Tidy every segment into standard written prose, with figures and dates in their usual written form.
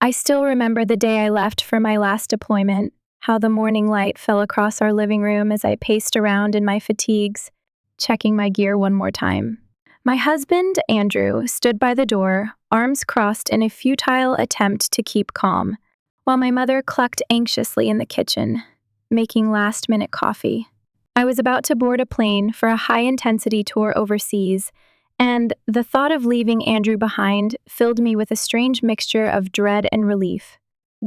I still remember the day I left for my last deployment, how the morning light fell across our living room as I paced around in my fatigues, checking my gear one more time. My husband, Andrew, stood by the door, arms crossed in a futile attempt to keep calm, while my mother clucked anxiously in the kitchen, making last-minute coffee. I was about to board a plane for a high-intensity tour overseas, and the thought of leaving Andrew behind filled me with a strange mixture of dread and relief.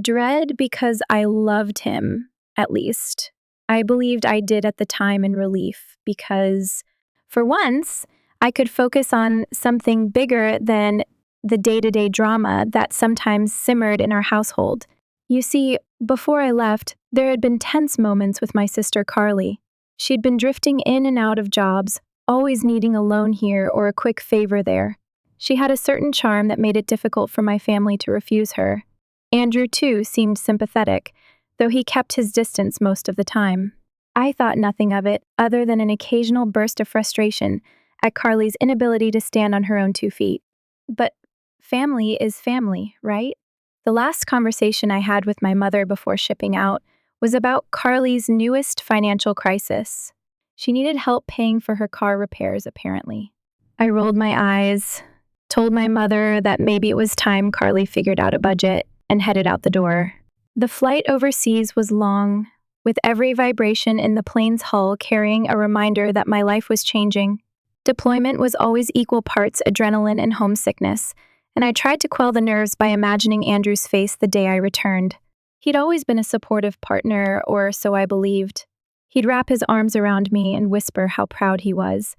Dread because I loved him, at least. I believed I did at the time, and relief because, for once, I could focus on something bigger than the day-to-day drama that sometimes simmered in our household. You see, before I left, there had been tense moments with my sister Carly. She'd been drifting in and out of jobs, always needing a loan here or a quick favor there. She had a certain charm that made it difficult for my family to refuse her. Andrew, too, seemed sympathetic, though he kept his distance most of the time. I thought nothing of it other than an occasional burst of frustration at Carly's inability to stand on her own 2 feet. But family is family, right? The last conversation I had with my mother before shipping out was about Carly's newest financial crisis. She needed help paying for her car repairs, apparently. I rolled my eyes, told my mother that maybe it was time Carly figured out a budget, and headed out the door. The flight overseas was long, with every vibration in the plane's hull carrying a reminder that my life was changing. Deployment was always equal parts adrenaline and homesickness, and I tried to quell the nerves by imagining Andrew's face the day I returned. He'd always been a supportive partner, or so I believed. He'd wrap his arms around me and whisper how proud he was.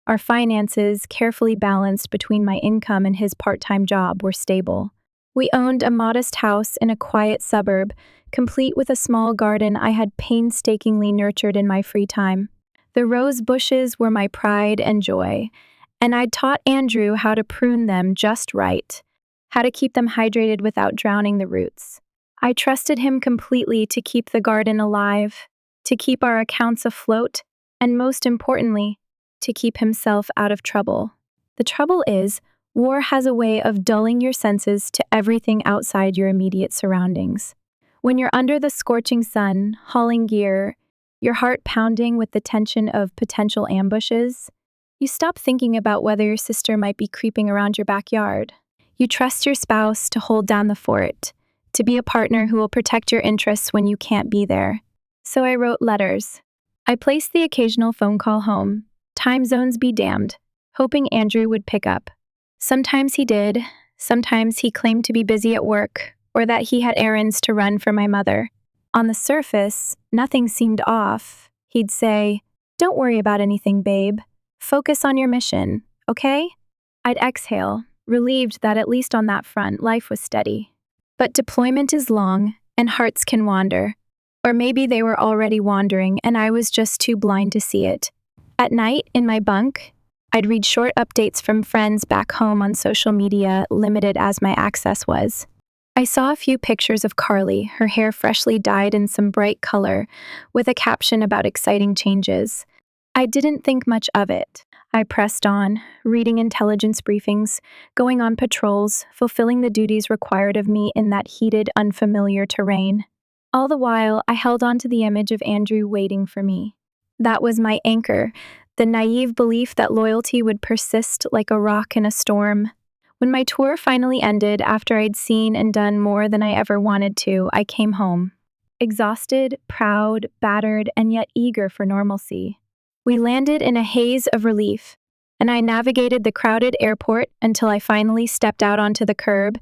Our finances, carefully balanced between my income and his part-time job, were stable. We owned a modest house in a quiet suburb, complete with a small garden I had painstakingly nurtured in my free time. The rose bushes were my pride and joy, and I'd taught Andrew how to prune them just right, how to keep them hydrated without drowning the roots. I trusted him completely to keep the garden alive, to keep our accounts afloat, and most importantly, to keep himself out of trouble. The trouble is, war has a way of dulling your senses to everything outside your immediate surroundings. When you're under the scorching sun, hauling gear, your heart pounding with the tension of potential ambushes, you stop thinking about whether your sister might be creeping around your backyard. You trust your spouse to hold down the fort, to be a partner who will protect your interests when you can't be there. So I wrote letters. I placed the occasional phone call home, time zones be damned, hoping Andrew would pick up. Sometimes he did, sometimes he claimed to be busy at work, or that he had errands to run for my mother. On the surface, nothing seemed off. He'd say, "Don't worry about anything, babe. Focus on your mission, okay?" I'd exhale, relieved that at least on that front, life was steady. But deployment is long, and hearts can wander. Or maybe they were already wandering, and I was just too blind to see it. At night, in my bunk, I'd read short updates from friends back home on social media, limited as my access was. I saw a few pictures of Carly, her hair freshly dyed in some bright color, with a caption about exciting changes. I didn't think much of it. I pressed on, reading intelligence briefings, going on patrols, fulfilling the duties required of me in that heated, unfamiliar terrain. All the while, I held on to the image of Andrew waiting for me. That was my anchor, the naive belief that loyalty would persist like a rock in a storm. When my tour finally ended, after I'd seen and done more than I ever wanted to, I came home. Exhausted, proud, battered, and yet eager for normalcy. We landed in a haze of relief, and I navigated the crowded airport until I finally stepped out onto the curb,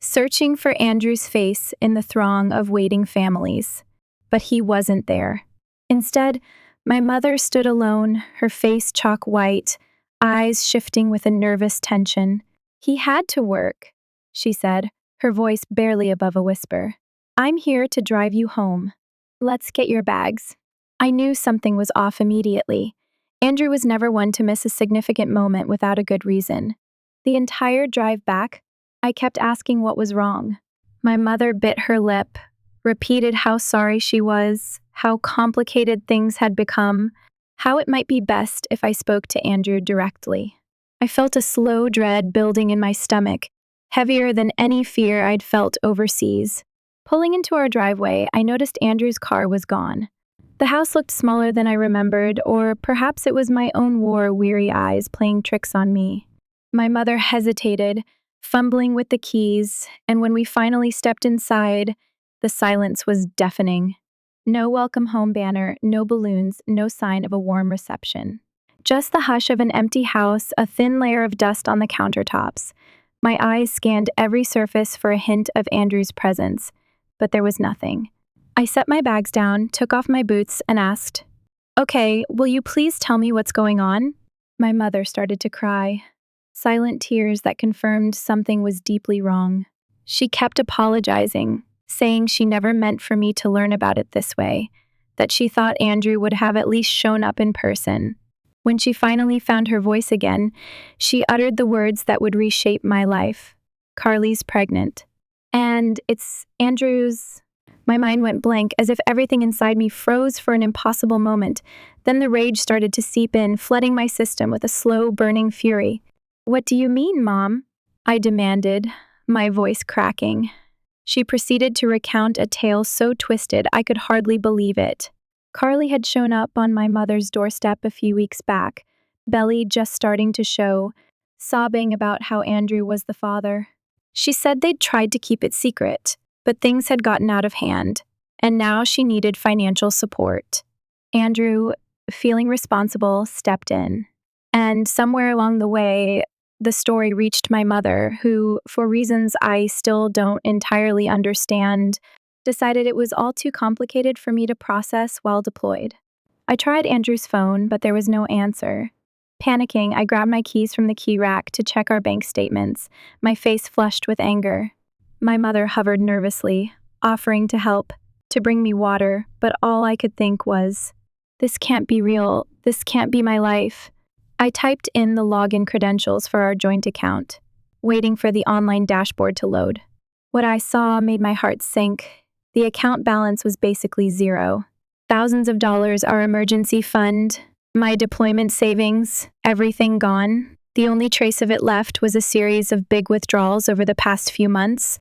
searching for Andrew's face in the throng of waiting families. But he wasn't there. Instead, my mother stood alone, her face chalk white, eyes shifting with a nervous tension. "He had to work," she said, her voice barely above a whisper. "I'm here to drive you home. Let's get your bags." I knew something was off immediately. Andrew was never one to miss a significant moment without a good reason. The entire drive back, I kept asking what was wrong. My mother bit her lip, repeated how sorry she was, how complicated things had become, how it might be best if I spoke to Andrew directly. I felt a slow dread building in my stomach, heavier than any fear I'd felt overseas. Pulling into our driveway, I noticed Andrew's car was gone. The house looked smaller than I remembered, or perhaps it was my own war-weary eyes playing tricks on me. My mother hesitated, fumbling with the keys, and when we finally stepped inside, the silence was deafening. No welcome home banner, no balloons, no sign of a warm reception. Just the hush of an empty house, a thin layer of dust on the countertops. My eyes scanned every surface for a hint of Andrew's presence, but there was nothing. I set my bags down, took off my boots, and asked, "Okay, will you please tell me what's going on?" My mother started to cry. Silent tears that confirmed something was deeply wrong. She kept apologizing, saying she never meant for me to learn about it this way, that she thought Andrew would have at least shown up in person. When she finally found her voice again, she uttered the words that would reshape my life. "Carly's pregnant. And it's Andrew's." My mind went blank, as if everything inside me froze for an impossible moment. Then the rage started to seep in, flooding my system with a slow, burning fury. "What do you mean, Mom?" I demanded, my voice cracking. She proceeded to recount a tale so twisted I could hardly believe it. Carly had shown up on my mother's doorstep a few weeks back, belly just starting to show, sobbing about how Andrew was the father. She said they'd tried to keep it secret, but things had gotten out of hand, and now she needed financial support. Andrew, feeling responsible, stepped in. And somewhere along the way, the story reached my mother, who, for reasons I still don't entirely understand, decided it was all too complicated for me to process while deployed. I tried Andrew's phone, but there was no answer. Panicking, I grabbed my keys from the key rack to check our bank statements, my face flushed with anger. My mother hovered nervously, offering to help, to bring me water, but all I could think was, "This can't be real. This can't be my life." I typed in the login credentials for our joint account, waiting for the online dashboard to load. What I saw made my heart sink. The account balance was basically zero. Thousands of dollars, our emergency fund, my deployment savings, everything gone. The only trace of it left was a series of big withdrawals over the past few months,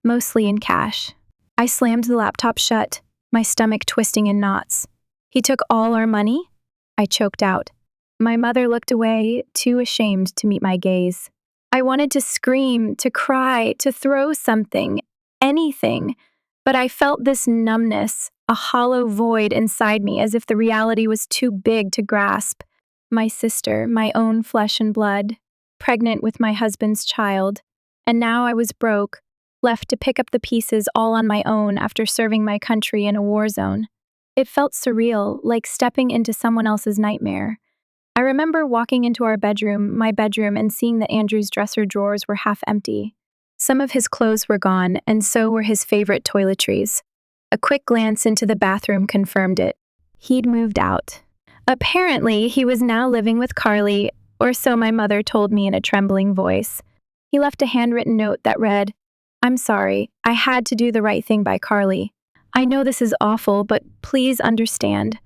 mostly in cash. I slammed the laptop shut, my stomach twisting in knots. "He took all our money?" I choked out. My mother looked away, too ashamed to meet my gaze. I wanted to scream, to cry, to throw something, anything, but I felt this numbness, a hollow void inside me, as if the reality was too big to grasp. My sister, my own flesh and blood, pregnant with my husband's child, and now I was broke, left to pick up the pieces all on my own after serving my country in a war zone. It felt surreal, like stepping into someone else's nightmare. I remember walking into my bedroom, and seeing that Andrew's dresser drawers were half empty. Some of his clothes were gone, and so were his favorite toiletries. A quick glance into the bathroom confirmed it. He'd moved out. Apparently, he was now living with Carly, or so my mother told me in a trembling voice. He left a handwritten note that read, "I'm sorry, I had to do the right thing by Carly. I know this is awful, but please understand.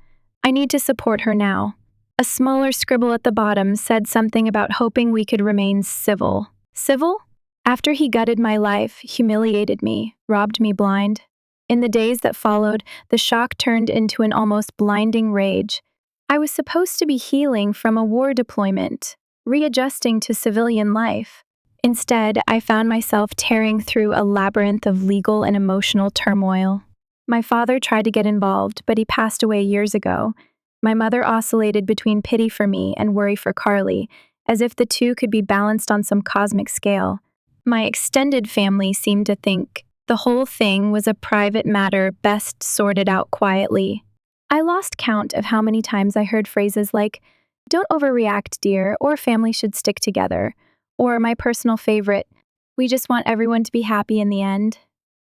I need to support her now." A smaller scribble at the bottom said something about hoping we could remain civil. Civil? After he gutted my life, humiliated me, robbed me blind. In the days that followed, the shock turned into an almost blinding rage. I was supposed to be healing from a war deployment, readjusting to civilian life. Instead, I found myself tearing through a labyrinth of legal and emotional turmoil. My father tried to get involved, but he passed away years ago. My mother oscillated between pity for me and worry for Carly, as if the two could be balanced on some cosmic scale. My extended family seemed to think the whole thing was a private matter best sorted out quietly. I lost count of how many times I heard phrases like, "Don't overreact, dear," or "Family should stick together," or my personal favorite, "We just want everyone to be happy in the end."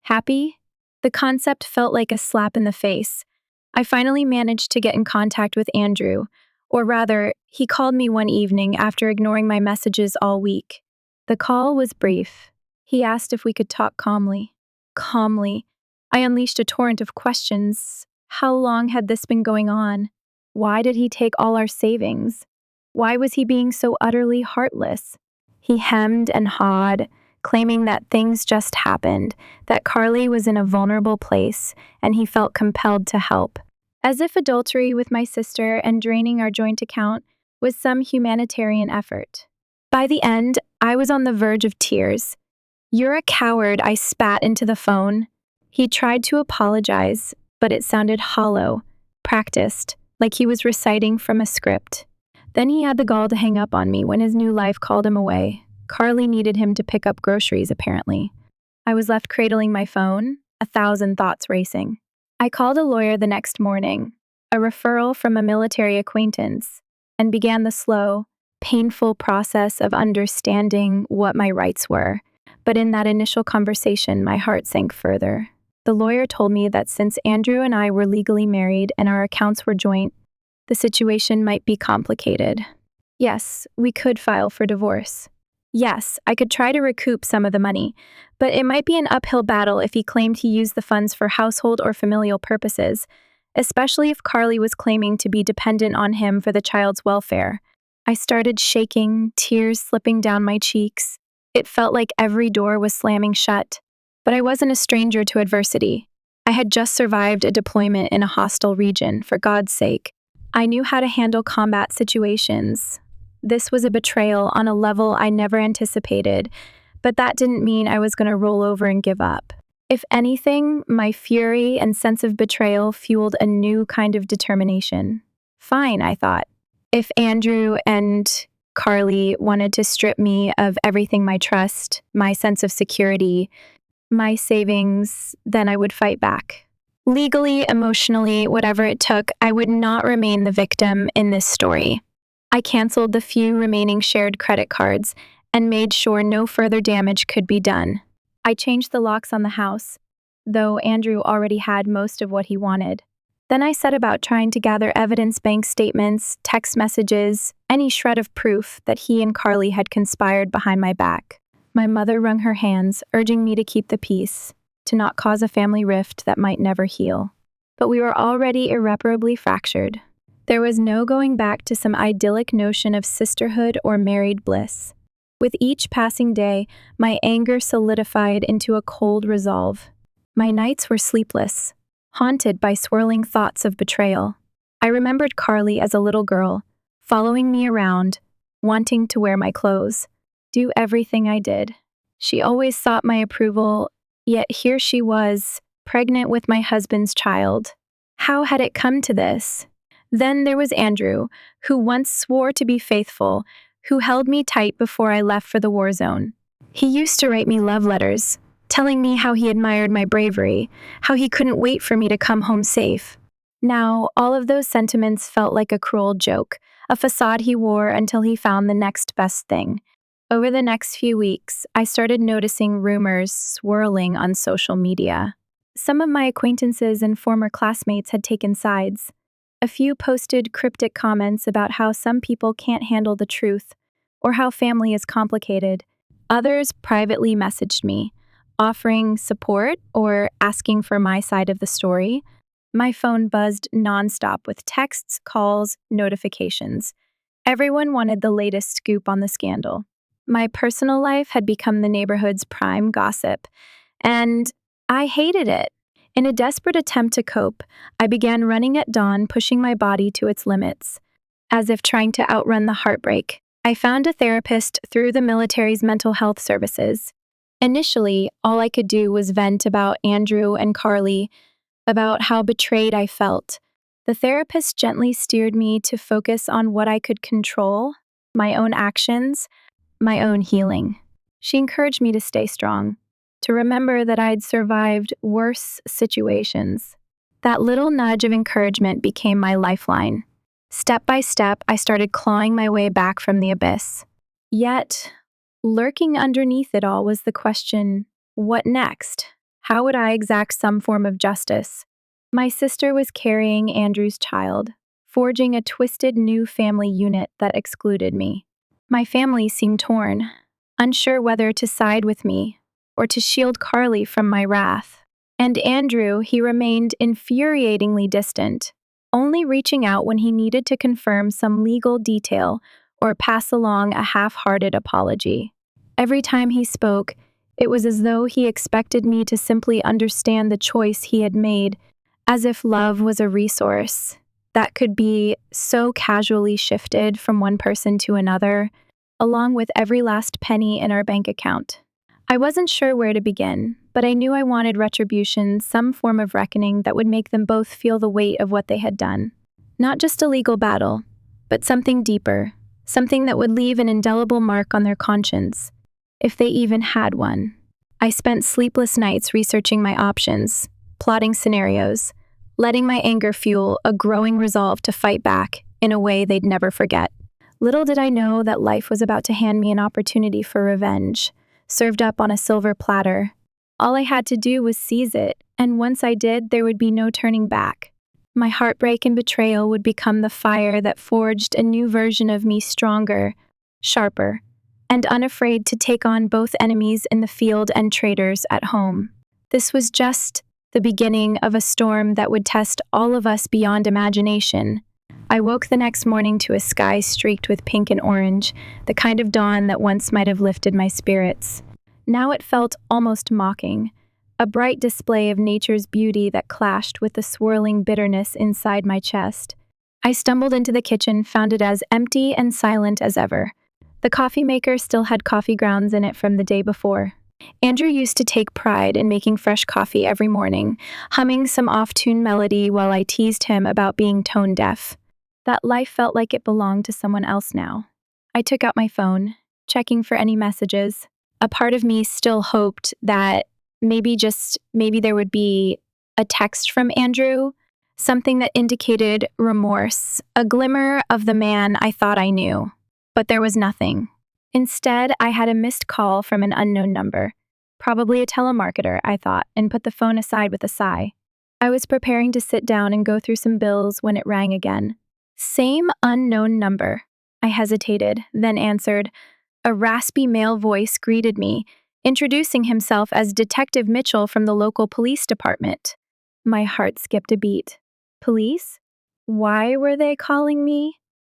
Happy? The concept felt like a slap in the face. I finally managed to get in contact with Andrew, or rather, he called me one evening after ignoring my messages all week. The call was brief. He asked if we could talk calmly. Calmly. I unleashed a torrent of questions. How long had this been going on? Why did he take all our savings? Why was he being so utterly heartless? He hemmed and hawed, claiming that things just happened, that Carly was in a vulnerable place, and he felt compelled to help. As if adultery with my sister and draining our joint account was some humanitarian effort. By the end, I was on the verge of tears. "You're a coward," I spat into the phone. He tried to apologize, but it sounded hollow, practiced, like he was reciting from a script. Then he had the gall to hang up on me when his new life called him away. Carly needed him to pick up groceries, apparently. I was left cradling my phone, 1,000 thoughts racing. I called a lawyer the next morning, a referral from a military acquaintance, and began the slow, painful process of understanding what my rights were. But in that initial conversation, my heart sank further. The lawyer told me that since Andrew and I were legally married and our accounts were joint, the situation might be complicated. Yes, we could file for divorce. Yes, I could try to recoup some of the money, but it might be an uphill battle if he claimed he used the funds for household or familial purposes, especially if Carly was claiming to be dependent on him for the child's welfare. I started shaking, tears slipping down my cheeks. It felt like every door was slamming shut. But I wasn't a stranger to adversity. I had just survived a deployment in a hostile region, for God's sake. I knew how to handle combat situations. This was a betrayal on a level I never anticipated, but that didn't mean I was going to roll over and give up. If anything, my fury and sense of betrayal fueled a new kind of determination. Fine, I thought. If Andrew and Carly wanted to strip me of everything, my trust, my sense of security, my savings, then I would fight back. Legally, emotionally, whatever it took, I would not remain the victim in this story. I canceled the few remaining shared credit cards and made sure no further damage could be done. I changed the locks on the house, though Andrew already had most of what he wanted. Then I set about trying to gather evidence, bank statements, text messages, any shred of proof that he and Carly had conspired behind my back. My mother wrung her hands, urging me to keep the peace, to not cause a family rift that might never heal. But we were already irreparably fractured. There was no going back to some idyllic notion of sisterhood or married bliss. With each passing day, my anger solidified into a cold resolve. My nights were sleepless, haunted by swirling thoughts of betrayal. I remembered Carly as a little girl, following me around, wanting to wear my clothes, do everything I did. She always sought my approval, yet here she was, pregnant with my husband's child. How had it come to this? Then there was Andrew, who once swore to be faithful, who held me tight before I left for the war zone. He used to write me love letters, telling me how he admired my bravery, how he couldn't wait for me to come home safe. Now, all of those sentiments felt like a cruel joke, a facade he wore until he found the next best thing. Over the next few weeks, I started noticing rumors swirling on social media. Some of my acquaintances and former classmates had taken sides. A few posted cryptic comments about how some people can't handle the truth, or how family is complicated. Others privately messaged me, offering support or asking for my side of the story. My phone buzzed nonstop with texts, calls, notifications. Everyone wanted the latest scoop on the scandal. My personal life had become the neighborhood's prime gossip, and I hated it. In a desperate attempt to cope, I began running at dawn, pushing my body to its limits. As if trying to outrun the heartbreak, I found a therapist through the military's mental health services. Initially, all I could do was vent about Andrew and Carly, about how betrayed I felt. The therapist gently steered me to focus on what I could control, my own actions, my own healing. She encouraged me to stay strong, to remember that I'd survived worse situations. That little nudge of encouragement became my lifeline. Step by step, I started clawing my way back from the abyss. Yet, lurking underneath it all was the question, what next? How would I exact some form of justice? My sister was carrying Andrew's child, forging a twisted new family unit that excluded me. My family seemed torn, unsure whether to side with me or to shield Carly from my wrath. And Andrew, he remained infuriatingly distant, only reaching out when he needed to confirm some legal detail or pass along a half-hearted apology. Every time he spoke, It was as though he expected me to simply understand the choice he had made, as if love was a resource that could be so casually shifted from one person to another, along with every last penny in our bank account. I wasn't sure where to begin, but I knew I wanted retribution, some form of reckoning that would make them both feel the weight of what they had done. Not just a legal battle, but something deeper, something that would leave an indelible mark on their conscience, if they even had one. I spent sleepless nights researching my options, plotting scenarios, letting my anger fuel a growing resolve to fight back in a way they'd never forget. Little did I know that life was about to hand me an opportunity for revenge, served up on a silver platter. All I had to do was seize it, and once I did, there would be no turning back. My heartbreak and betrayal would become the fire that forged a new version of me, stronger, sharper, and unafraid to take on both enemies in the field and traitors at home. This was just the beginning of a storm that would test all of us beyond imagination. I woke the next morning to a sky streaked with pink and orange, the kind of dawn that once might have lifted my spirits. Now it felt almost mocking, a bright display of nature's beauty that clashed with the swirling bitterness inside my chest. I stumbled into the kitchen, found it as empty and silent as ever. The coffee maker still had coffee grounds in it from the day before. Andrew used to take pride in making fresh coffee every morning, humming some off-tune melody while I teased him about being tone deaf. That life felt like it belonged to someone else now. I took out my phone, checking for any messages. A part of me still hoped that maybe there would be a text from Andrew, something that indicated remorse, a glimmer of the man I thought I knew. But there was nothing. Instead, I had a missed call from an unknown number. Probably a telemarketer, I thought, and put the phone aside with a sigh. I was preparing to sit down and go through some bills when it rang again. Same unknown number. I hesitated, then answered. A raspy male voice greeted me, introducing himself as Detective Mitchell from the local police department. My heart skipped a beat. Police? Why were they calling me?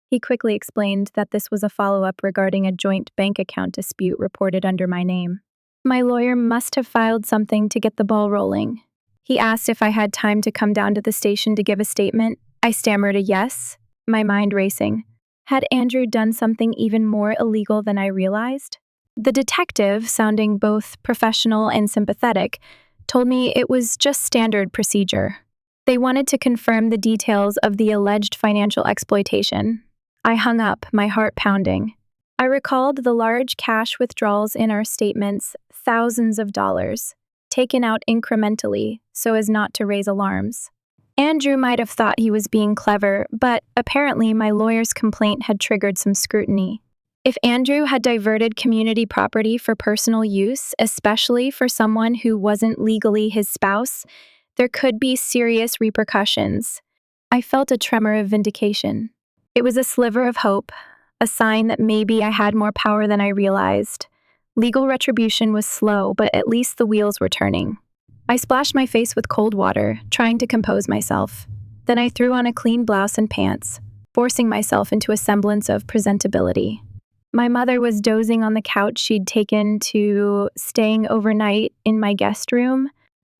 He quickly explained that this was a follow-up regarding a joint bank account dispute reported under my name. My lawyer must have filed something to get the ball rolling. He asked if I had time to come down to the station to give a statement. I stammered a yes, my mind racing. Had Andrew done something even more illegal than I realized? The detective, sounding both professional and sympathetic, told me it was just standard procedure. They wanted to confirm the details of the alleged financial exploitation. I hung up, my heart pounding. I recalled the large cash withdrawals in our statements, thousands of dollars, taken out incrementally so as not to raise alarms. Andrew might have thought he was being clever, but apparently my lawyer's complaint had triggered some scrutiny. If Andrew had diverted community property for personal use, especially for someone who wasn't legally his spouse, there could be serious repercussions. I felt a tremor of vindication. It was a sliver of hope, a sign that maybe I had more power than I realized. Legal retribution was slow, but at least the wheels were turning. I splashed my face with cold water, trying to compose myself. Then I threw on a clean blouse and pants, forcing myself into a semblance of presentability. My mother was dozing on the couch she'd taken to staying overnight in my guest room,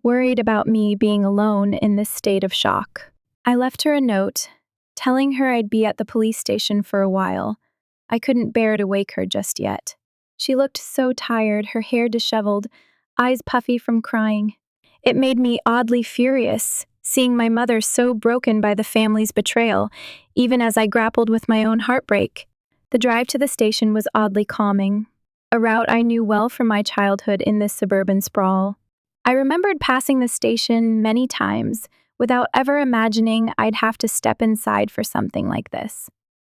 worried about me being alone in this state of shock. I left her a note, telling her I'd be at the police station for a while. I couldn't bear to wake her just yet. She looked so tired, her hair disheveled, eyes puffy from crying. It made me oddly furious, seeing my mother so broken by the family's betrayal, even as I grappled with my own heartbreak. The drive to the station was oddly calming, a route I knew well from my childhood in this suburban sprawl. I remembered passing the station many times, without ever imagining I'd have to step inside for something like this.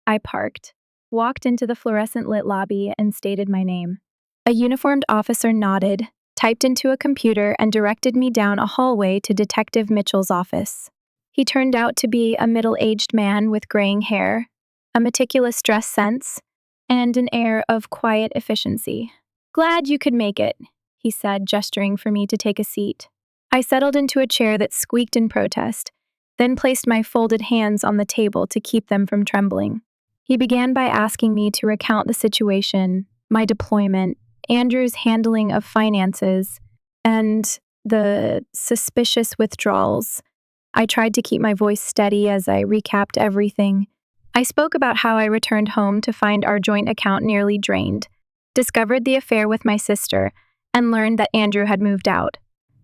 I parked, walked into the fluorescent-lit lobby, and stated my name. A uniformed officer nodded, typed into a computer, and directed me down a hallway to Detective Mitchell's office. He turned out to be a middle-aged man with graying hair, a meticulous dress sense, and an air of quiet efficiency. "Glad you could make it," he said, gesturing for me to take a seat. I settled into a chair that squeaked in protest, then placed my folded hands on the table to keep them from trembling. He began by asking me to recount the situation, my deployment, Andrew's handling of finances and the suspicious withdrawals. I tried to keep my voice steady as I recapped everything. I spoke about how I returned home to find our joint account nearly drained, discovered the affair with my sister, and learned that Andrew had moved out.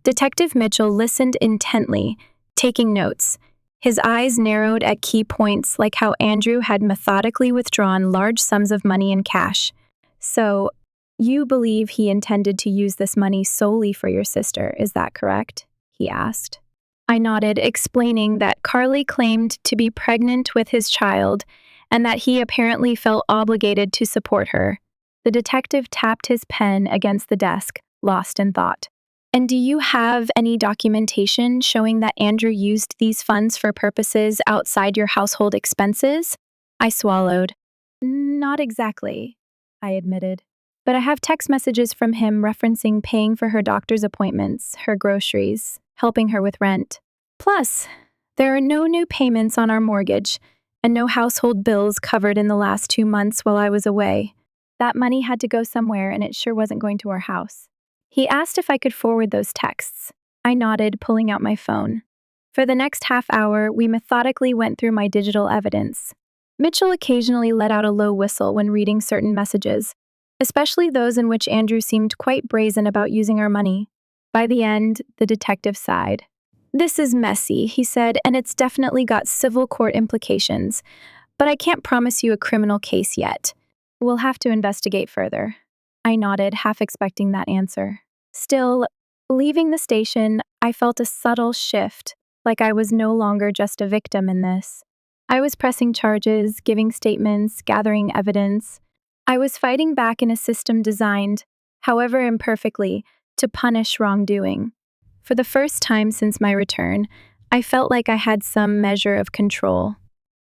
Detective Mitchell listened intently, taking notes. His eyes narrowed at key points like how Andrew had methodically withdrawn large sums of money in cash. So, you believe he intended to use this money solely for your sister, is that correct? He asked. I nodded, explaining that Carly claimed to be pregnant with his child and that he apparently felt obligated to support her. The detective tapped his pen against the desk, lost in thought. And do you have any documentation showing that Andrew used these funds for purposes outside your household expenses? I swallowed. Not exactly, I admitted. But I have text messages from him referencing paying for her doctor's appointments, her groceries, helping her with rent. Plus, there are no new payments on our mortgage and no household bills covered in the last 2 months while I was away. That money had to go somewhere and it sure wasn't going to our house. He asked if I could forward those texts. I nodded, pulling out my phone. For the next half hour, we methodically went through my digital evidence. Mitchell occasionally let out a low whistle when reading certain messages, especially those in which Andrew seemed quite brazen about using our money. By the end, the detective sighed. This is messy, he said, and it's definitely got civil court implications, but I can't promise you a criminal case yet. We'll have to investigate further. I nodded, half expecting that answer. Still, leaving the station, I felt a subtle shift, like I was no longer just a victim in this. I was pressing charges, giving statements, gathering evidence. I was fighting back in a system designed, however imperfectly, to punish wrongdoing. For the first time since my return, I felt like I had some measure of control.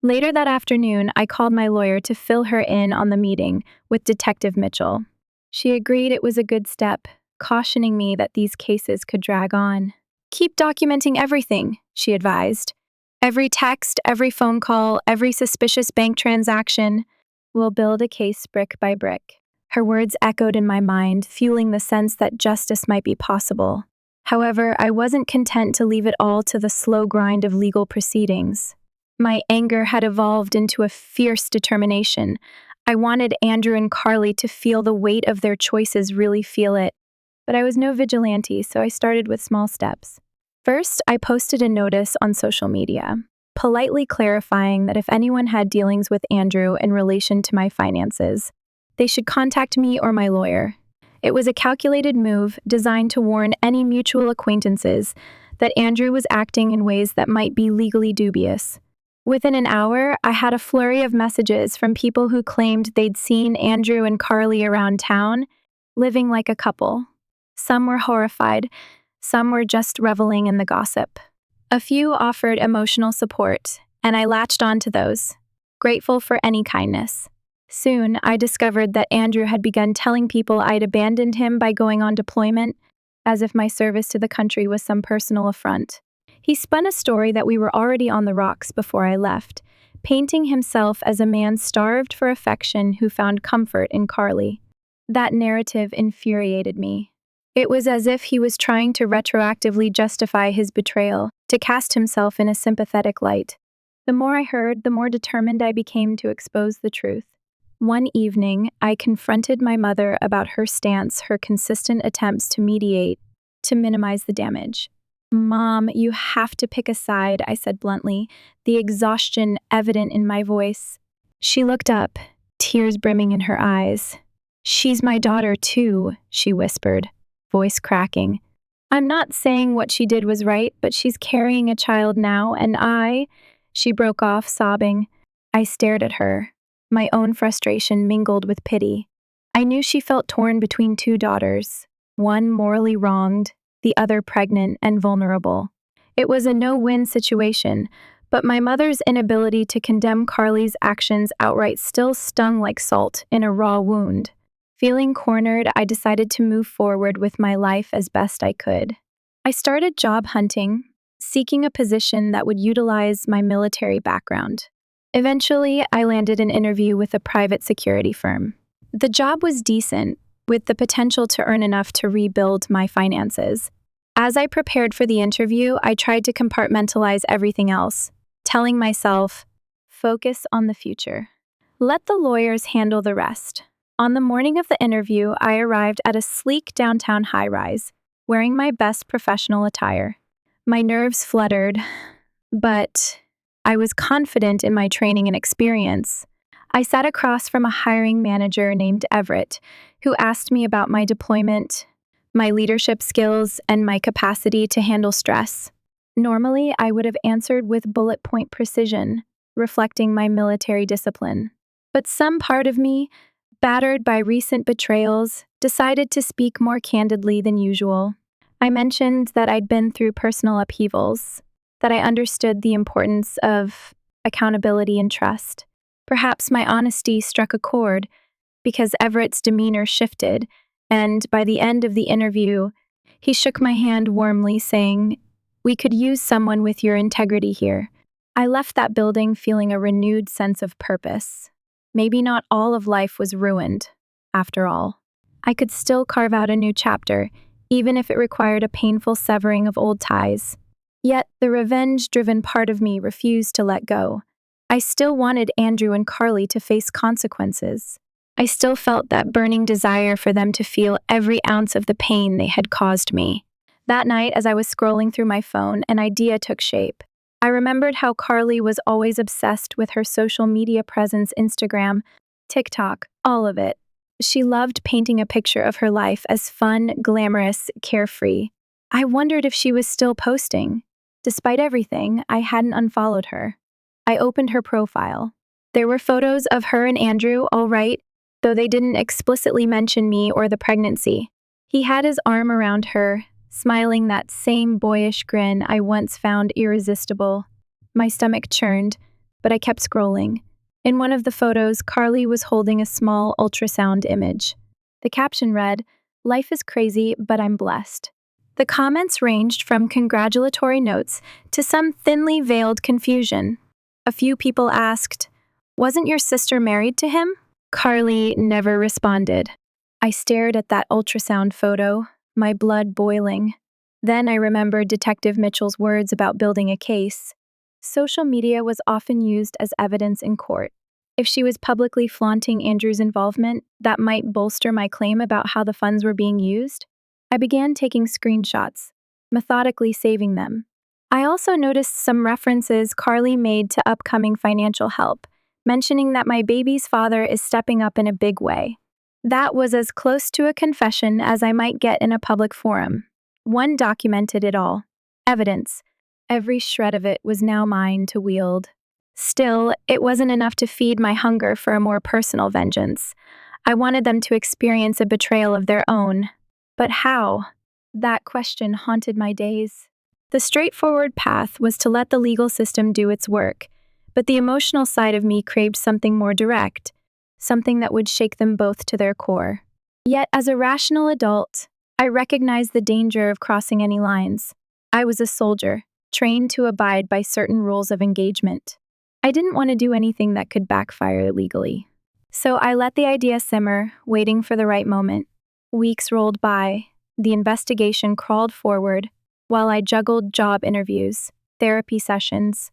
Later that afternoon, I called my lawyer to fill her in on the meeting with Detective Mitchell. She agreed it was a good step, cautioning me that these cases could drag on. Keep documenting everything, she advised. Every text, every phone call, every suspicious bank transaction. We'll build a case brick by brick. Her words echoed in my mind, fueling the sense that justice might be possible. However, I wasn't content to leave it all to the slow grind of legal proceedings. My anger had evolved into a fierce determination. I wanted Andrew and Carly to feel the weight of their choices, really feel it. But I was no vigilante, so I started with small steps. First, I posted a notice on social media, politely clarifying that if anyone had dealings with Andrew in relation to my finances, they should contact me or my lawyer. It was a calculated move designed to warn any mutual acquaintances that Andrew was acting in ways that might be legally dubious. Within an hour, I had a flurry of messages from people who claimed they'd seen Andrew and Carly around town, living like a couple. Some were horrified, some were just reveling in the gossip. A few offered emotional support, and I latched onto those, grateful for any kindness. Soon, I discovered that Andrew had begun telling people I'd abandoned him by going on deployment, as if my service to the country was some personal affront. He spun a story that we were already on the rocks before I left, painting himself as a man starved for affection who found comfort in Carly. That narrative infuriated me. It was as if he was trying to retroactively justify his betrayal, to cast himself in a sympathetic light. The more I heard, the more determined I became to expose the truth. One evening, I confronted my mother about her stance, her consistent attempts to mediate, to minimize the damage. Mom, you have to pick a side, I said bluntly, the exhaustion evident in my voice. She looked up, tears brimming in her eyes. She's my daughter too, she whispered, voice cracking. I'm not saying what she did was right, but she's carrying a child now, and she broke off, sobbing. I stared at her. My own frustration mingled with pity. I knew she felt torn between two daughters, one morally wronged, the other pregnant and vulnerable. It was a no-win situation, but my mother's inability to condemn Carly's actions outright still stung like salt in a raw wound. Feeling cornered, I decided to move forward with my life as best I could. I started job hunting, seeking a position that would utilize my military background. Eventually, I landed an interview with a private security firm. The job was decent, with the potential to earn enough to rebuild my finances. As I prepared for the interview, I tried to compartmentalize everything else, telling myself, focus on the future. Let the lawyers handle the rest. On the morning of the interview, I arrived at a sleek downtown high-rise, wearing my best professional attire. My nerves fluttered, but I was confident in my training and experience. I sat across from a hiring manager named Everett, who asked me about my deployment, my leadership skills, and my capacity to handle stress. Normally, I would have answered with bullet point precision, reflecting my military discipline. But some part of me, battered by recent betrayals, decided to speak more candidly than usual. I mentioned that I'd been through personal upheavals, that I understood the importance of accountability and trust. Perhaps my honesty struck a chord because Everett's demeanor shifted, and by the end of the interview, he shook my hand warmly, saying, "We could use someone with your integrity here." I left that building feeling a renewed sense of purpose. Maybe not all of life was ruined, after all. I could still carve out a new chapter, even if it required a painful severing of old ties. Yet the revenge-driven part of me refused to let go. I still wanted Andrew and Carly to face consequences. I still felt that burning desire for them to feel every ounce of the pain they had caused me. That night, as I was scrolling through my phone, an idea took shape. I remembered how Carly was always obsessed with her social media presence, Instagram, TikTok, all of it. She loved painting a picture of her life as fun, glamorous, carefree. I wondered if she was still posting. Despite everything, I hadn't unfollowed her. I opened her profile. There were photos of her and Andrew, all right, though they didn't explicitly mention me or the pregnancy. He had his arm around her, smiling that same boyish grin I once found irresistible. My stomach churned, but I kept scrolling. In one of the photos, Carly was holding a small ultrasound image. The caption read, "Life is crazy, but I'm blessed." The comments ranged from congratulatory notes to some thinly veiled confusion. A few people asked, "Wasn't your sister married to him?" Carly never responded. I stared at that ultrasound photo, my blood boiling. Then I remembered Detective Mitchell's words about building a case. Social media was often used as evidence in court. If she was publicly flaunting Andrew's involvement, that might bolster my claim about how the funds were being used. I began taking screenshots, methodically saving them. I also noticed some references Carly made to upcoming financial help, mentioning that my baby's father is stepping up in a big way. That was as close to a confession as I might get in a public forum. One documented it all. Evidence. Every shred of it was now mine to wield. Still, it wasn't enough to feed my hunger for a more personal vengeance. I wanted them to experience a betrayal of their own. But how? That question haunted my days. The straightforward path was to let the legal system do its work, but the emotional side of me craved something more direct, something that would shake them both to their core. Yet, as a rational adult, I recognized the danger of crossing any lines. I was a soldier, trained to abide by certain rules of engagement. I didn't want to do anything that could backfire legally. So I let the idea simmer, waiting for the right moment. Weeks rolled by. The investigation crawled forward, while I juggled job interviews, therapy sessions,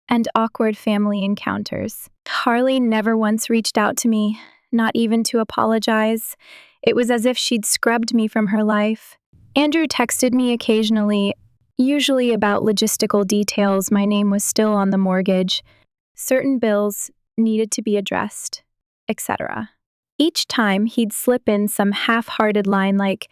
and awkward family encounters. Carly never once reached out to me, not even to apologize. It was as if she'd scrubbed me from her life. Andrew texted me occasionally, usually about logistical details. My name was still on the mortgage. Certain bills needed to be addressed, etc. Each time, he'd slip in some half-hearted line like,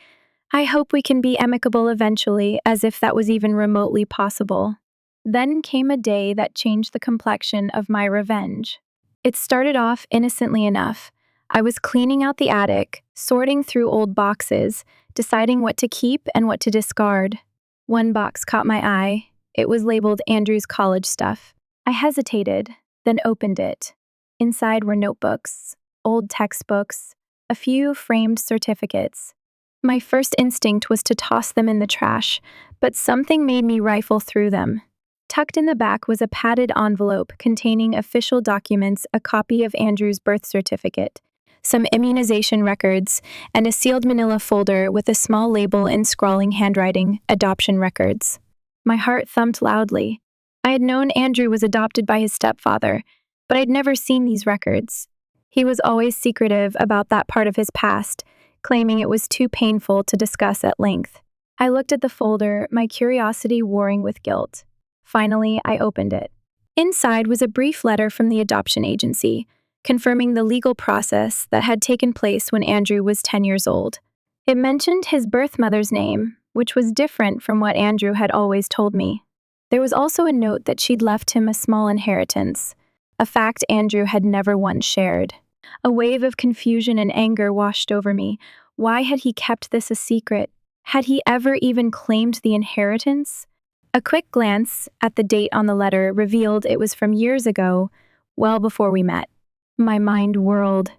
"I hope we can be amicable eventually," as if that was even remotely possible. Then came a day that changed the complexion of my revenge. It started off innocently enough. I was cleaning out the attic, sorting through old boxes, deciding what to keep and what to discard. One box caught my eye. It was labeled Andrew's college stuff. I hesitated, then opened it. Inside were notebooks, old textbooks, a few framed certificates. My first instinct was to toss them in the trash, but something made me rifle through them. Tucked in the back was a padded envelope containing official documents, a copy of Andrew's birth certificate, some immunization records, and a sealed manila folder with a small label in scrawling handwriting, "Adoption Records." My heart thumped loudly. I had known Andrew was adopted by his stepfather, but I'd never seen these records. He was always secretive about that part of his past, claiming it was too painful to discuss at length. I looked at the folder, my curiosity warring with guilt. Finally, I opened it. Inside was a brief letter from the adoption agency, confirming the legal process that had taken place when Andrew was 10 years old. It mentioned his birth mother's name, which was different from what Andrew had always told me. There was also a note that she'd left him a small inheritance, a fact Andrew had never once shared. A wave of confusion and anger washed over me. Why had he kept this a secret? Had he ever even claimed the inheritance? A quick glance at the date on the letter revealed it was from years ago, well before we met. My mind whirled.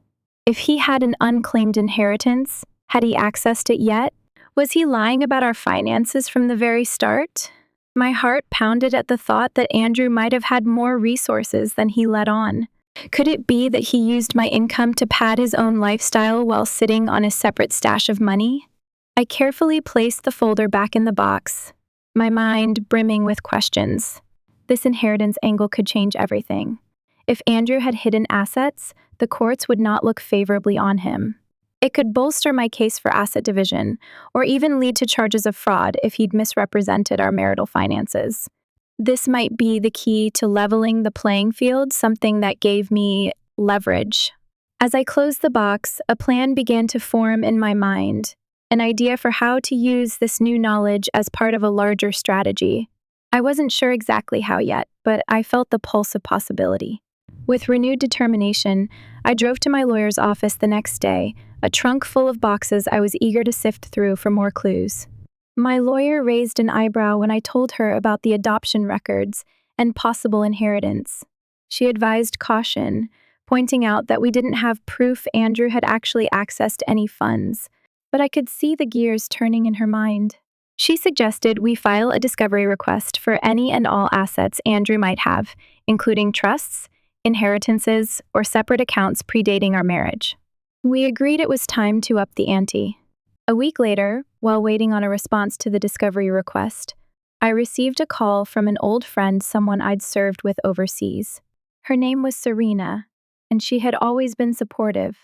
If he had an unclaimed inheritance, had he accessed it yet? Was he lying about our finances from the very start? My heart pounded at the thought that Andrew might have had more resources than he let on. Could it be that he used my income to pad his own lifestyle while sitting on a separate stash of money? I carefully placed the folder back in the box, my mind brimming with questions. This inheritance angle could change everything. If Andrew had hidden assets, the courts would not look favorably on him. It could bolster my case for asset division, or even lead to charges of fraud if he'd misrepresented our marital finances. This might be the key to leveling the playing field, something that gave me leverage. As I closed the box, a plan began to form in my mind, an idea for how to use this new knowledge as part of a larger strategy. I wasn't sure exactly how yet, but I felt the pulse of possibility. With renewed determination, I drove to my lawyer's office the next day, a trunk full of boxes I was eager to sift through for more clues. My lawyer raised an eyebrow when I told her about the adoption records and possible inheritance. She advised caution, pointing out that we didn't have proof Andrew had actually accessed any funds, but I could see the gears turning in her mind. She suggested we file a discovery request for any and all assets Andrew might have, including trusts, inheritances, or separate accounts predating our marriage. We agreed it was time to up the ante. A week later, while waiting on a response to the discovery request, I received a call from an old friend someone I'd served with overseas. Her name was Serena, and she had always been supportive.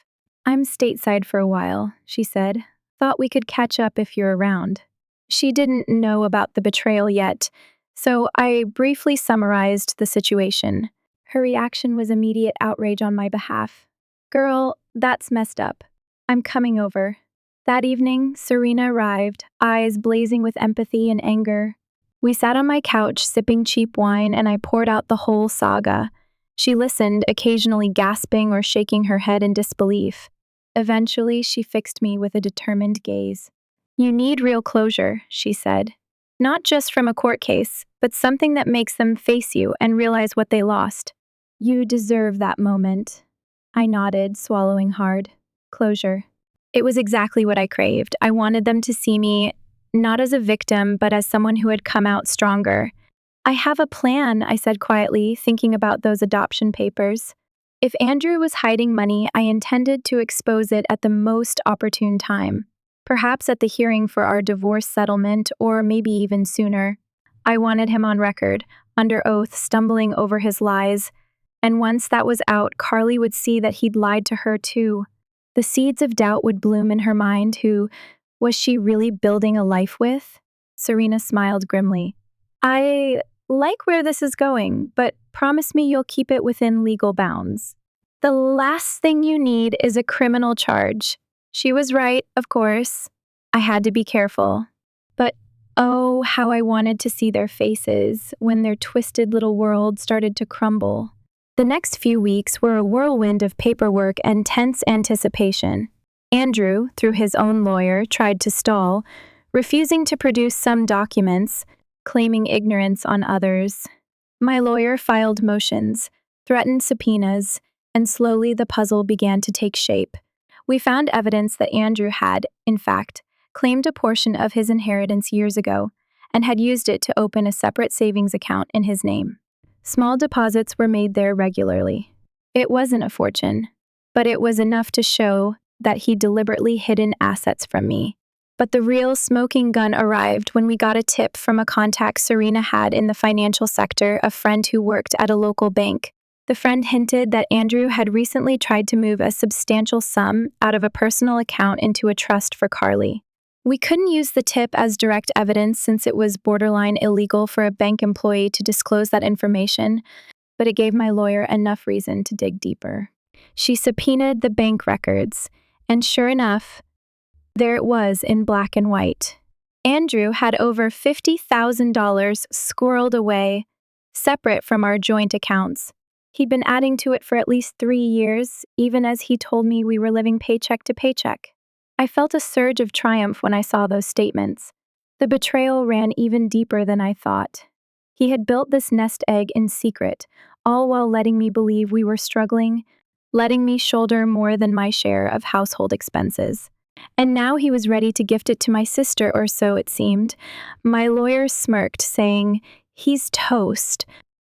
"I'm stateside for a while," she said. "Thought we could catch up if you're around." She didn't know about the betrayal yet, so I briefly summarized the situation. Her reaction was immediate outrage on my behalf. "Girl, that's messed up. I'm coming over." That evening, Serena arrived, eyes blazing with empathy and anger. We sat on my couch sipping cheap wine, and I poured out the whole saga. She listened, occasionally gasping or shaking her head in disbelief. Eventually, she fixed me with a determined gaze. "You need real closure," she said. "Not just from a court case, but something that makes them face you and realize what they lost. You deserve that moment." I nodded, swallowing hard. Closure. It was exactly what I craved. I wanted them to see me, not as a victim, but as someone who had come out stronger. "I have a plan," I said quietly, thinking about those adoption papers. If Andrew was hiding money, I intended to expose it at the most opportune time. Perhaps at the hearing for our divorce settlement, or maybe even sooner. I wanted him on record, under oath, stumbling over his lies. And once that was out, Carly would see that he'd lied to her too. The seeds of doubt would bloom in her mind. Who was she really building a life with? Serena smiled grimly. "I like where this is going, but promise me you'll keep it within legal bounds. The last thing you need is a criminal charge." She was right, of course. I had to be careful. But oh, how I wanted to see their faces when their twisted little world started to crumble. The next few weeks were a whirlwind of paperwork and tense anticipation. Andrew, through his own lawyer, tried to stall, refusing to produce some documents, claiming ignorance on others. My lawyer filed motions, threatened subpoenas, and slowly the puzzle began to take shape. We found evidence that Andrew had, in fact, claimed a portion of his inheritance years ago and had used it to open a separate savings account in his name. Small deposits were made there regularly. It wasn't a fortune. but it was enough to show that he deliberately hidden assets from me. But the real smoking gun arrived when we got a tip from a contact Serena had in the financial sector, a friend who worked at a local bank. The friend hinted that Andrew had recently tried to move a substantial sum out of a personal account into a trust for Carly. We couldn't use the tip as direct evidence since it was borderline illegal for a bank employee to disclose that information, but it gave my lawyer enough reason to dig deeper. She subpoenaed the bank records, and sure enough, there it was in black and white. Andrew had over $50,000 squirreled away, separate from our joint accounts. He'd been adding to it for at least 3 years, even as he told me we were living paycheck to paycheck. I felt a surge of triumph when I saw those statements. The betrayal ran even deeper than I thought. He had built this nest egg in secret, all while letting me believe we were struggling, letting me shoulder more than my share of household expenses. And now he was ready to gift it to my sister, or so it seemed. My lawyer smirked, saying, "He's toast."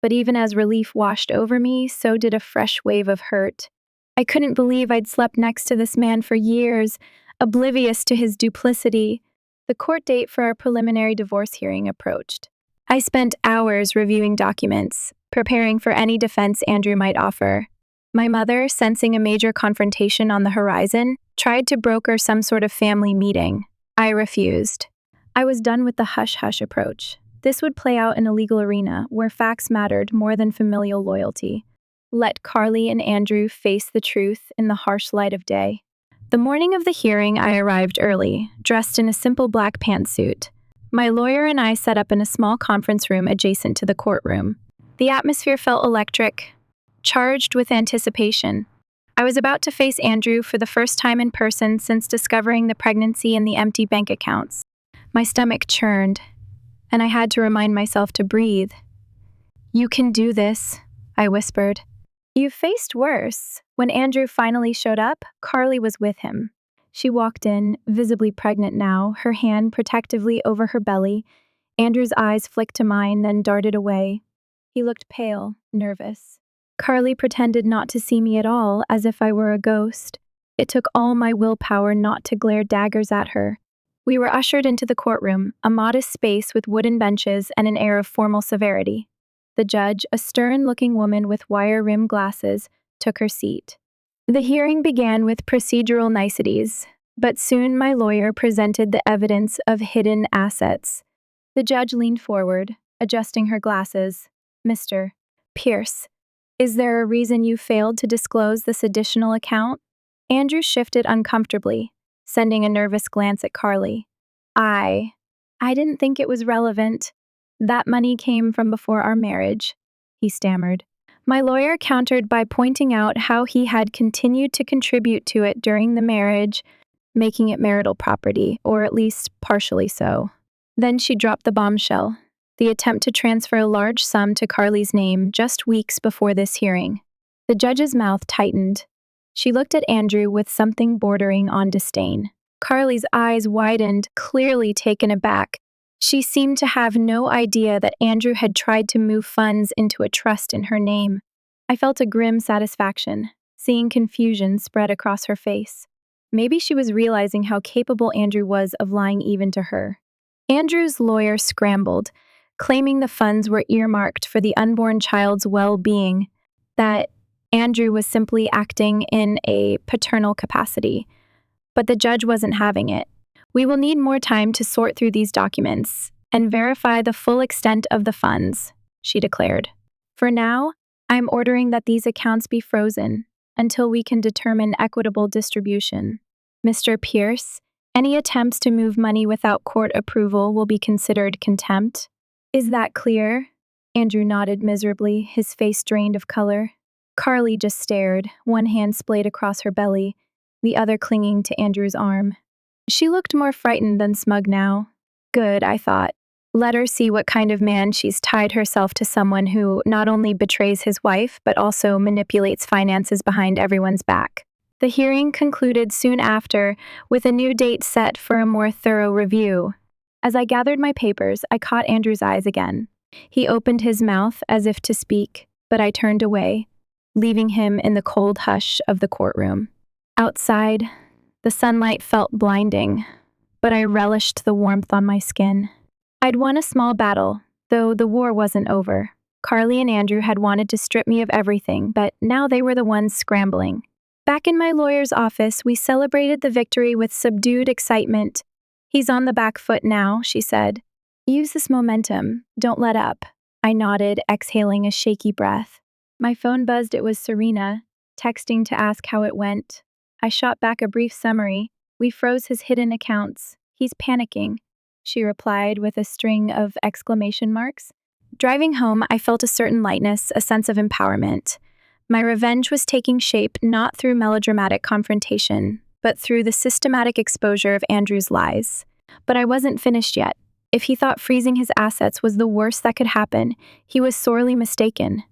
But even as relief washed over me, so did a fresh wave of hurt. I couldn't believe I'd slept next to this man for years, oblivious to his duplicity. The court date for our preliminary divorce hearing approached. I spent hours reviewing documents, preparing for any defense Andrew might offer. My mother, sensing a major confrontation on the horizon, tried to broker some sort of family meeting. I refused. I was done with the hush-hush approach. This would play out in a legal arena where facts mattered more than familial loyalty. Let Carly and Andrew face the truth in the harsh light of day. The morning of the hearing, I arrived early, dressed in a simple black pantsuit. My lawyer and I set up in a small conference room adjacent to the courtroom. The atmosphere felt electric, charged with anticipation. I was about to face Andrew for the first time in person since discovering the pregnancy and the empty bank accounts. My stomach churned, and I had to remind myself to breathe. "You can do this," I whispered. "You faced worse." When Andrew finally showed up, Carly was with him. She walked in, visibly pregnant now, her hand protectively over her belly. Andrew's eyes flicked to mine, then darted away. He looked pale, nervous. Carly pretended not to see me at all, as if I were a ghost. It took all my willpower not to glare daggers at her. We were ushered into the courtroom, a modest space with wooden benches and an air of formal severity. The judge, a stern-looking woman with wire-rimmed glasses, took her seat. The hearing began with procedural niceties, but soon my lawyer presented the evidence of hidden assets. The judge leaned forward, adjusting her glasses. "Mr. Pierce, is there a reason you failed to disclose this additional account?" Andrew shifted uncomfortably, sending a nervous glance at Carly. I didn't think it was relevant. That money came from before our marriage," he stammered. My lawyer countered by pointing out how he had continued to contribute to it during the marriage, making it marital property, or at least partially so. Then she dropped the bombshell, the attempt to transfer a large sum to Carly's name just weeks before this hearing. The judge's mouth tightened. She looked at Andrew with something bordering on disdain. Carly's eyes widened, clearly taken aback. She seemed to have no idea that Andrew had tried to move funds into a trust in her name. I felt a grim satisfaction, seeing confusion spread across her face. Maybe she was realizing how capable Andrew was of lying even to her. Andrew's lawyer scrambled, claiming the funds were earmarked for the unborn child's well-being, that Andrew was simply acting in a paternal capacity. But the judge wasn't having it. "We will need more time to sort through these documents and verify the full extent of the funds," she declared. "For now, I'm ordering that these accounts be frozen until we can determine equitable distribution. Mr. Pierce, any attempts to move money without court approval will be considered contempt." "Is that clear?" Andrew nodded miserably, his face drained of color. Carly just stared, one hand splayed across her belly, the other clinging to Andrew's arm. She looked more frightened than smug now. Good, I thought. Let her see what kind of man she's tied herself to, someone who not only betrays his wife, but also manipulates finances behind everyone's back. The hearing concluded soon after, with a new date set for a more thorough review. As I gathered my papers, I caught Andrew's eyes again. He opened his mouth as if to speak, but I turned away. leaving him in the cold hush of the courtroom. Outside, the sunlight felt blinding, but I relished the warmth on my skin. I'd won a small battle, though the war wasn't over. Carly and Andrew had wanted to strip me of everything, but now they were the ones scrambling. Back in my lawyer's office, we celebrated the victory with subdued excitement. "He's on the back foot now," she said. "Use this momentum. Don't let up." I nodded, exhaling a shaky breath. My phone buzzed. It was Serena, texting to ask how it went. I shot back a brief summary. "We froze his hidden accounts. He's panicking," she replied with a string of exclamation marks. Driving home, I felt a certain lightness, a sense of empowerment. My revenge was taking shape not through melodramatic confrontation, but through the systematic exposure of Andrew's lies. But I wasn't finished yet. If he thought freezing his assets was the worst that could happen, he was sorely mistaken.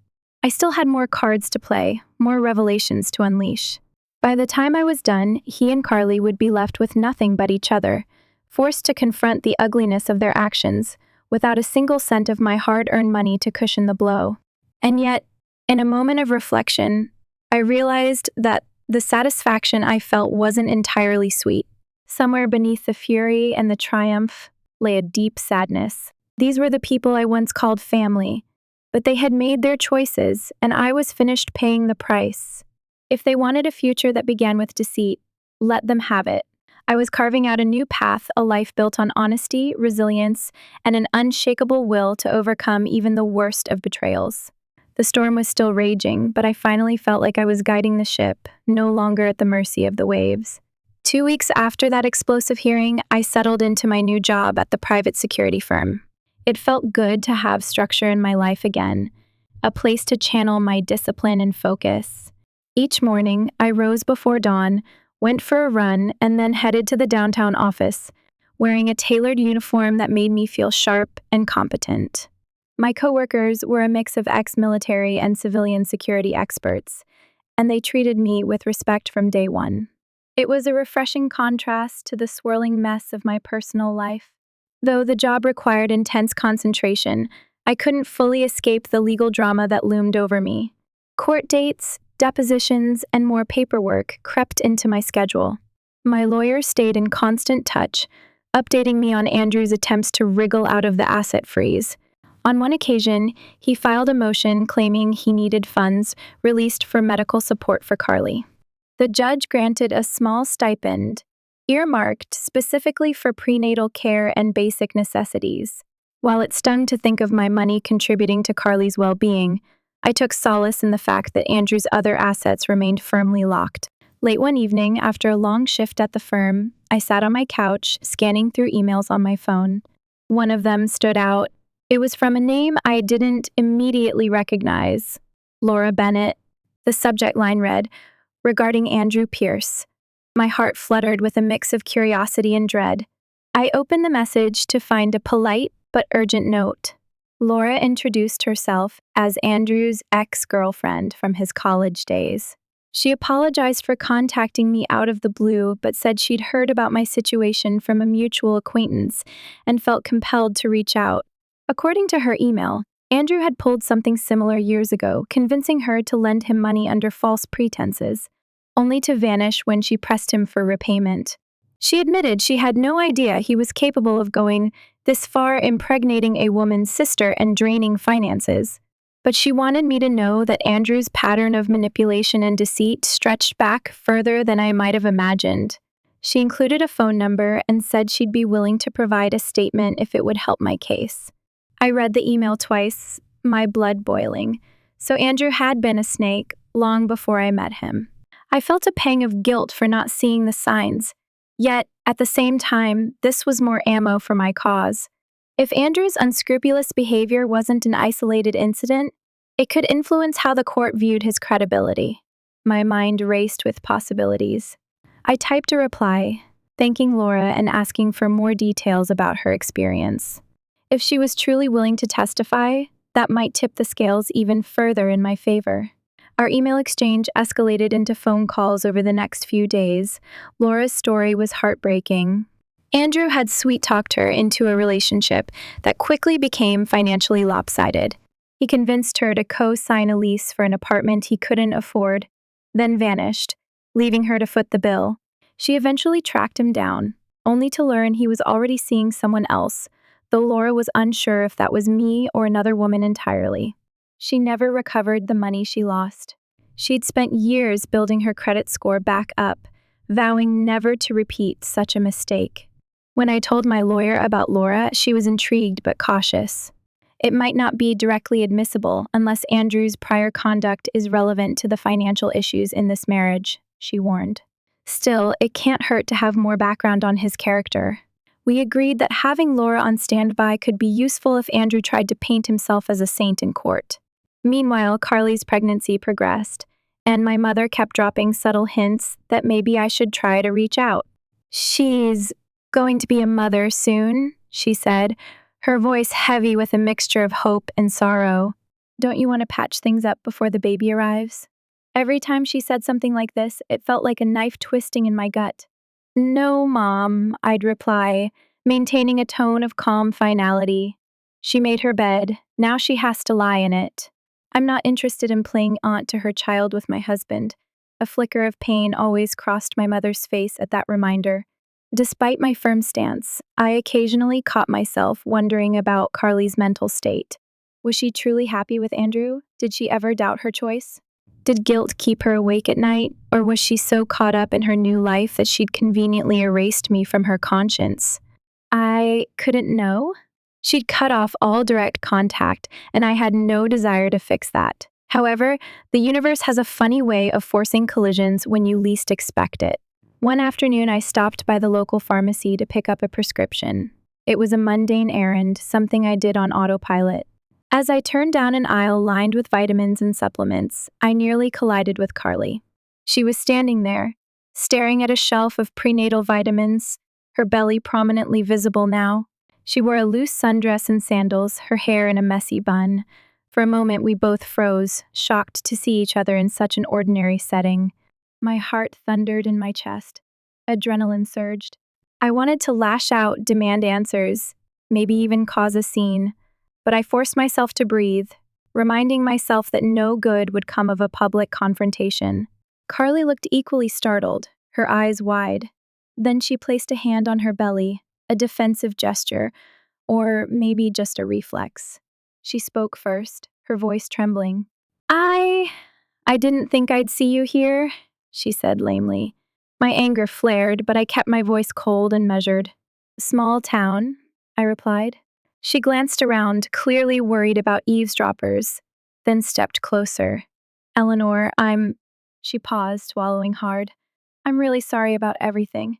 I still had more cards to play, more revelations to unleash. By the time I was done, he and Carly would be left with nothing but each other, forced to confront the ugliness of their actions, without a single cent of my hard-earned money to cushion the blow. And yet, in a moment of reflection, I realized that the satisfaction I felt wasn't entirely sweet. Somewhere beneath the fury and the triumph lay a deep sadness. These were the people I once called family, but they had made their choices, and I was finished paying the price. If they wanted a future that began with deceit, let them have it. I was carving out a new path, a life built on honesty, resilience, and an unshakable will to overcome even the worst of betrayals. The storm was still raging, but I finally felt like I was guiding the ship, no longer at the mercy of the waves. 2 weeks after that explosive hearing, I settled into my new job at the private security firm. It felt good to have structure in my life again, a place to channel my discipline and focus. Each morning, I rose before dawn, went for a run, and then headed to the downtown office, wearing a tailored uniform that made me feel sharp and competent. My coworkers were a mix of ex-military and civilian security experts, and they treated me with respect from day one. It was a refreshing contrast to the swirling mess of my personal life. Though the job required intense concentration, I couldn't fully escape the legal drama that loomed over me. Court dates, depositions, and more paperwork crept into my schedule. My lawyer stayed in constant touch, updating me on Andrew's attempts to wriggle out of the asset freeze. On one occasion, he filed a motion claiming he needed funds released for medical support for Carly. The judge granted a small stipend, earmarked specifically for prenatal care and basic necessities. While it stung to think of my money contributing to Carly's well-being, I took solace in the fact that Andrew's other assets remained firmly locked. Late one evening, after a long shift at the firm, I sat on my couch, scanning through emails on my phone. One of them stood out. It was from a name I didn't immediately recognize, Laura Bennett. The subject line read, "Regarding Andrew Pierce." My heart fluttered with a mix of curiosity and dread. I opened the message to find a polite but urgent note. Laura introduced herself as Andrew's ex-girlfriend from his college days. She apologized for contacting me out of the blue, but said she'd heard about my situation from a mutual acquaintance and felt compelled to reach out. According to her email, Andrew had pulled something similar years ago, convincing her to lend him money under false pretenses, only to vanish when she pressed him for repayment. She admitted she had no idea he was capable of going this far, impregnating a woman's sister and draining finances. But she wanted me to know that Andrew's pattern of manipulation and deceit stretched back further than I might have imagined. She included a phone number and said she'd be willing to provide a statement if it would help my case. I read the email twice, my blood boiling. So Andrew had been a snake long before I met him. I felt a pang of guilt for not seeing the signs. Yet, at the same time, this was more ammo for my cause. If Andrew's unscrupulous behavior wasn't an isolated incident, it could influence how the court viewed his credibility. My mind raced with possibilities. I typed a reply, thanking Laura and asking for more details about her experience. If she was truly willing to testify, that might tip the scales even further in my favor. Our email exchange escalated into phone calls over the next few days. Laura's story was heartbreaking. Andrew had sweet-talked her into a relationship that quickly became financially lopsided. He convinced her to co-sign a lease for an apartment he couldn't afford, then vanished, leaving her to foot the bill. She eventually tracked him down, only to learn he was already seeing someone else, though Laura was unsure if that was me or another woman entirely. She never recovered the money she lost. She'd spent years building her credit score back up, vowing never to repeat such a mistake. When I told my lawyer about Laura, she was intrigued but cautious. It might not be directly admissible unless Andrew's prior conduct is relevant to the financial issues in this marriage, she warned. Still, it can't hurt to have more background on his character. We agreed that having Laura on standby could be useful if Andrew tried to paint himself as a saint in court. Meanwhile, Carly's pregnancy progressed, and my mother kept dropping subtle hints that maybe I should try to reach out. "She's going to be a mother soon," she said, her voice heavy with a mixture of hope and sorrow. "Don't you want to patch things up before the baby arrives?" Every time she said something like this, it felt like a knife twisting in my gut. "No, Mom," I'd reply, maintaining a tone of calm finality. She made her bed. Now she has to lie in it. I'm not interested in playing aunt to her child with my husband. A flicker of pain always crossed my mother's face at that reminder. Despite my firm stance, I occasionally caught myself wondering about Carly's mental state. Was she truly happy with Andrew? Did she ever doubt her choice? Did guilt keep her awake at night, or was she so caught up in her new life that she'd conveniently erased me from her conscience? I couldn't know. She'd cut off all direct contact, and I had no desire to fix that. However, the universe has a funny way of forcing collisions when you least expect it. One afternoon, I stopped by the local pharmacy to pick up a prescription. It was a mundane errand, something I did on autopilot. As I turned down an aisle lined with vitamins and supplements, I nearly collided with Carly. She was standing there, staring at a shelf of prenatal vitamins, her belly prominently visible now. She wore a loose sundress and sandals, her hair in a messy bun. For a moment, we both froze, shocked to see each other in such an ordinary setting. My heart thundered in my chest. Adrenaline surged. I wanted to lash out, demand answers, maybe even cause a scene. But I forced myself to breathe, reminding myself that no good would come of a public confrontation. Carly looked equally startled, her eyes wide. Then she placed a hand on her belly, a defensive gesture, or maybe just a reflex. She spoke first, her voice trembling. I didn't think I'd see you here," she said lamely. My anger flared, but I kept my voice cold and measured. "Small town," I replied. She glanced around, clearly worried about eavesdroppers, then stepped closer. "Eleanor, She paused, swallowing hard. "I'm really sorry about everything.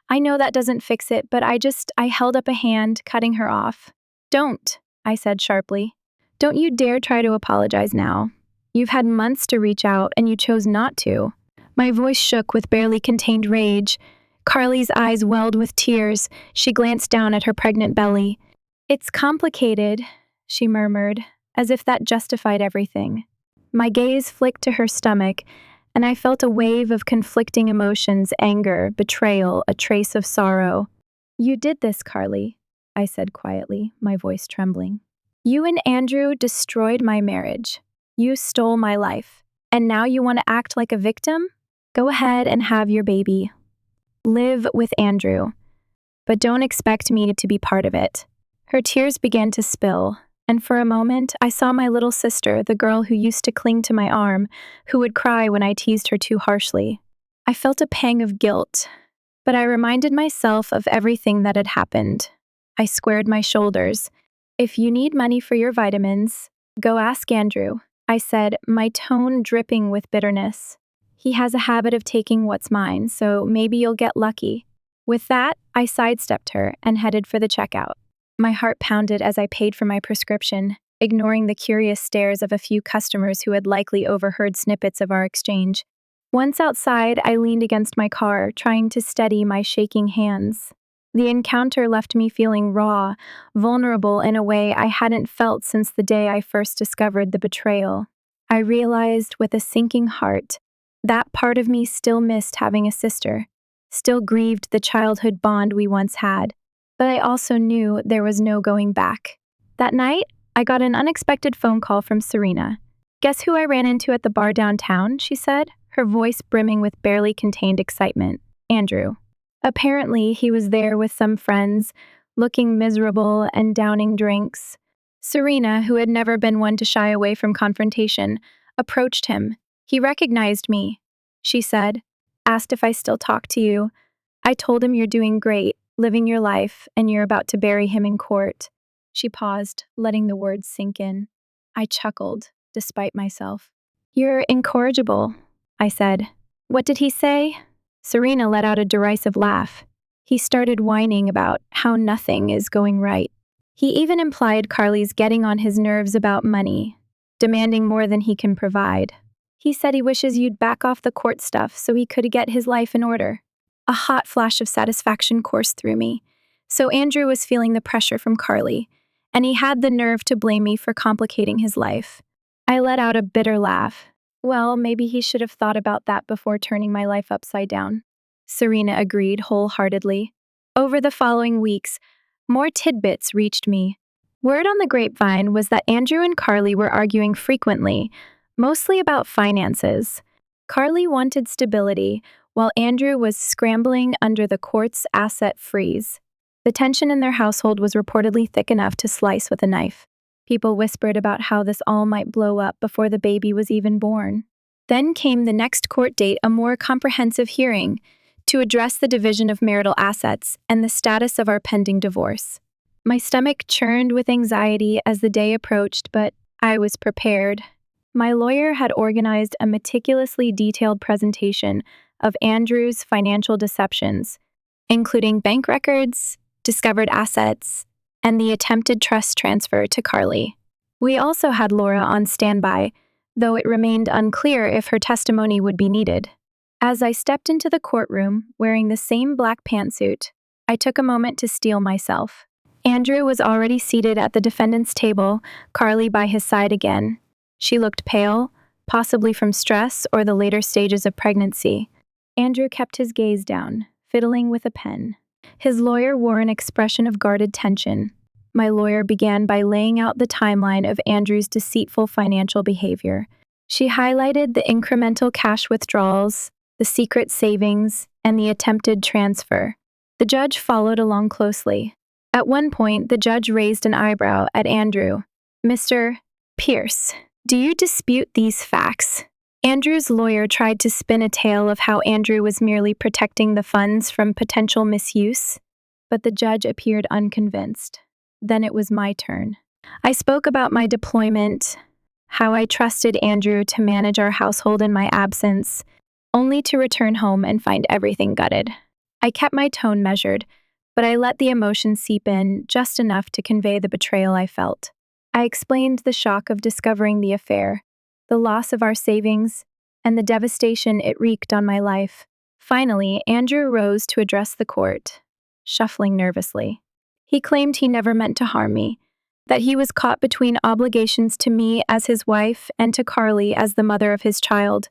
I know that doesn't fix it, but I held up a hand, cutting her off. "Don't," I said sharply. "Don't you dare try to apologize now. You've had months to reach out, and you chose not to." My voice shook with barely contained rage. Carly's eyes welled with tears. She glanced down at her pregnant belly. "It's complicated," she murmured, as if that justified everything. My gaze flicked to her stomach, and I felt a wave of conflicting emotions: anger, betrayal, a trace of sorrow. "You did this, Carly," I said quietly, my voice trembling. "You and Andrew destroyed my marriage. You stole my life. And now you want to act like a victim? Go ahead and have your baby. Live with Andrew. But don't expect me to be part of it." Her tears began to spill, and for a moment I saw my little sister, the girl who used to cling to my arm, who would cry when I teased her too harshly. I felt a pang of guilt, but I reminded myself of everything that had happened. I squared my shoulders. "If you need money for your vitamins, go ask Andrew," I said, my tone dripping with bitterness. "He has a habit of taking what's mine, so maybe you'll get lucky." With that, I sidestepped her and headed for the checkout. My heart pounded as I paid for my prescription, ignoring the curious stares of a few customers who had likely overheard snippets of our exchange. Once outside, I leaned against my car, trying to steady my shaking hands. The encounter left me feeling raw, vulnerable in a way I hadn't felt since the day I first discovered the betrayal. I realized with a sinking heart that part of me still missed having a sister, still grieved the childhood bond we once had. But I also knew there was no going back. That night, I got an unexpected phone call from Serena. "Guess who I ran into at the bar downtown?" she said, her voice brimming with barely contained excitement. "Andrew." Apparently, he was there with some friends, looking miserable and downing drinks. Serena, who had never been one to shy away from confrontation, approached him. "He recognized me," she said, "asked if I still talk to you. I told him you're doing great, living your life, and you're about to bury him in court." She paused, letting the words sink in. I chuckled, despite myself. "You're incorrigible," I said. "What did he say?" Serena let out a derisive laugh. "He started whining about how nothing is going right. He even implied Carly's getting on his nerves about money, demanding more than he can provide. He said he wishes you'd back off the court stuff so he could get his life in order." A hot flash of satisfaction coursed through me. So Andrew was feeling the pressure from Carly, and he had the nerve to blame me for complicating his life. I let out a bitter laugh. Well, maybe he should have thought about that before turning my life upside down. Serena agreed wholeheartedly. Over the following weeks, more tidbits reached me. Word on the grapevine was that Andrew and Carly were arguing frequently, mostly about finances. Carly wanted stability, while Andrew was scrambling under the court's asset freeze. The tension in their household was reportedly thick enough to slice with a knife. People whispered about how this all might blow up before the baby was even born. Then came the next court date, a more comprehensive hearing, to address the division of marital assets and the status of our pending divorce. My stomach churned with anxiety as the day approached, but I was prepared. My lawyer had organized a meticulously detailed presentation of Andrew's financial deceptions, including bank records, discovered assets, and the attempted trust transfer to Carly. We also had Laura on standby, though it remained unclear if her testimony would be needed. As I stepped into the courtroom, wearing the same black pantsuit, I took a moment to steel myself. Andrew was already seated at the defendant's table, Carly by his side again. She looked pale, possibly from stress or the later stages of pregnancy. Andrew kept his gaze down, fiddling with a pen. His lawyer wore an expression of guarded tension. My lawyer began by laying out the timeline of Andrew's deceitful financial behavior. She highlighted the incremental cash withdrawals, the secret savings, and the attempted transfer. The judge followed along closely. At one point, the judge raised an eyebrow at Andrew. "Mr. Pierce, do you dispute these facts?" Andrew's lawyer tried to spin a tale of how Andrew was merely protecting the funds from potential misuse, but the judge appeared unconvinced. Then it was my turn. I spoke about my deployment, how I trusted Andrew to manage our household in my absence, only to return home and find everything gutted. I kept my tone measured, but I let the emotion seep in just enough to convey the betrayal I felt. I explained the shock of discovering the affair, the loss of our savings, and the devastation it wreaked on my life. Finally, Andrew rose to address the court, shuffling nervously. He claimed he never meant to harm me, that he was caught between obligations to me as his wife and to Carly as the mother of his child.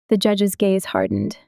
The judge's gaze hardened.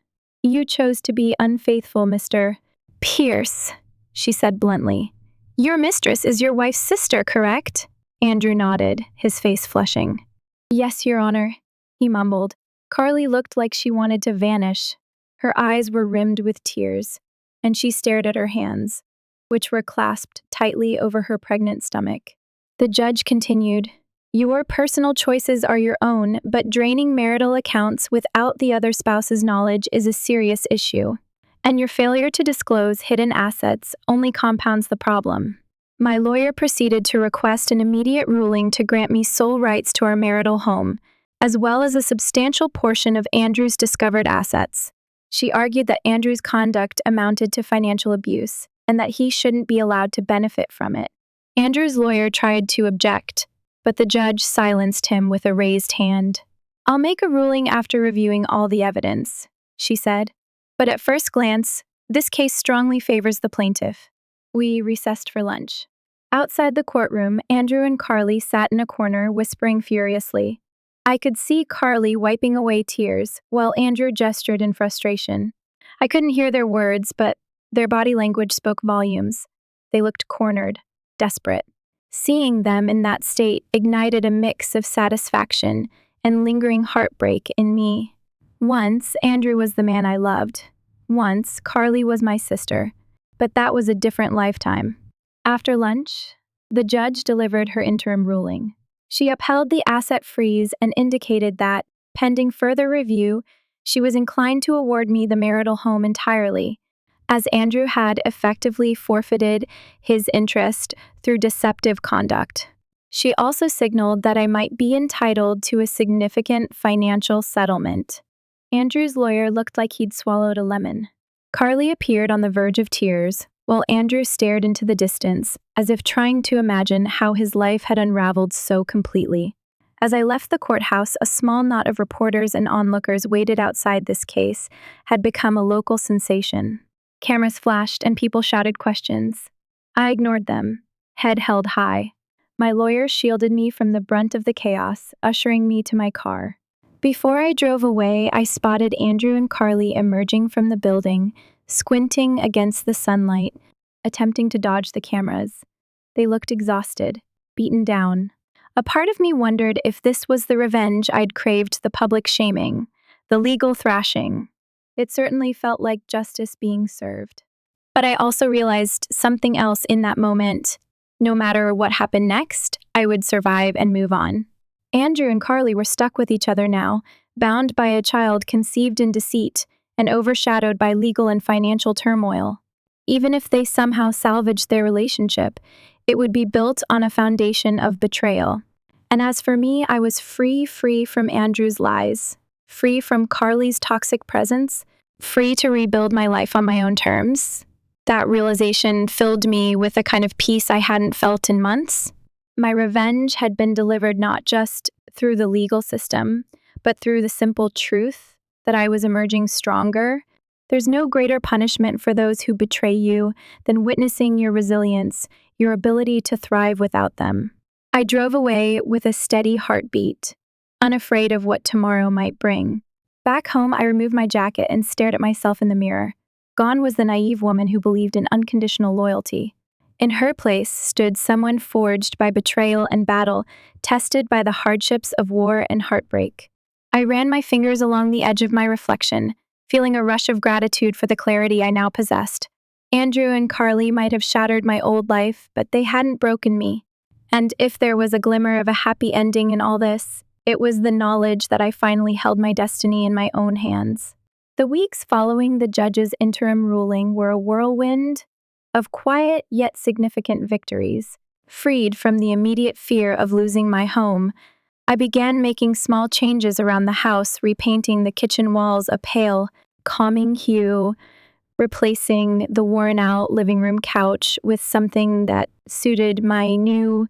"You chose to be unfaithful, Mr. Pierce," she said bluntly. "Your mistress is your wife's sister, correct?" Andrew nodded, his face flushing. "Yes, Your Honor," he mumbled. Carly looked like she wanted to vanish. Her eyes were rimmed with tears, and she stared at her hands, which were clasped tightly over her pregnant stomach. The judge continued, "Your personal choices are your own, but draining marital accounts without the other spouse's knowledge is a serious issue, and your failure to disclose hidden assets only compounds the problem." My lawyer proceeded to request an immediate ruling to grant me sole rights to our marital home, as well as a substantial portion of Andrew's discovered assets. She argued that Andrew's conduct amounted to financial abuse, and that he shouldn't be allowed to benefit from it. Andrew's lawyer tried to object, but the judge silenced him with a raised hand. "I'll make a ruling after reviewing all the evidence," she said. "But at first glance, this case strongly favors the plaintiff." We recessed for lunch. Outside the courtroom, Andrew and Carly sat in a corner, whispering furiously. I could see Carly wiping away tears, while Andrew gestured in frustration. I couldn't hear their words, but their body language spoke volumes. They looked cornered, desperate. Seeing them in that state ignited a mix of satisfaction and lingering heartbreak in me. Once, Andrew was the man I loved. Once, Carly was my sister. But that was a different lifetime. After lunch, the judge delivered her interim ruling. She upheld the asset freeze and indicated that, pending further review, she was inclined to award me the marital home entirely, as Andrew had effectively forfeited his interest through deceptive conduct. She also signaled that I might be entitled to a significant financial settlement. Andrew's lawyer looked like he'd swallowed a lemon. Carly appeared on the verge of tears, while Andrew stared into the distance, as if trying to imagine how his life had unraveled so completely. As I left the courthouse, a small knot of reporters and onlookers waited outside. This case had become a local sensation. Cameras flashed and people shouted questions. I ignored them, head held high. My lawyer shielded me from the brunt of the chaos, ushering me to my car. Before I drove away, I spotted Andrew and Carly emerging from the building, squinting against the sunlight, attempting to dodge the cameras. They looked exhausted, beaten down. A part of me wondered if this was the revenge I'd craved: the public shaming, the legal thrashing. It certainly felt like justice being served. But I also realized something else in that moment. No matter what happened next, I would survive and move on. Andrew and Carly were stuck with each other now, bound by a child conceived in deceit and overshadowed by legal and financial turmoil. Even if they somehow salvaged their relationship, it would be built on a foundation of betrayal. And as for me, I was free from Andrew's lies, free from Carly's toxic presence, free to rebuild my life on my own terms. That realization filled me with a kind of peace I hadn't felt in months. My revenge had been delivered not just through the legal system, but through the simple truth that I was emerging stronger. There's no greater punishment for those who betray you than witnessing your resilience, your ability to thrive without them. I drove away with a steady heartbeat, unafraid of what tomorrow might bring. Back home, I removed my jacket and stared at myself in the mirror. Gone was the naive woman who believed in unconditional loyalty. In her place stood someone forged by betrayal and battle, tested by the hardships of war and heartbreak. I ran my fingers along the edge of my reflection, feeling a rush of gratitude for the clarity I now possessed. Andrew and Carly might have shattered my old life, but they hadn't broken me. And if there was a glimmer of a happy ending in all this, it was the knowledge that I finally held my destiny in my own hands. The weeks following the judge's interim ruling were a whirlwind of quiet yet significant victories. Freed from the immediate fear of losing my home, I began making small changes around the house, repainting the kitchen walls a pale, calming hue, replacing the worn-out living room couch with something that suited my new,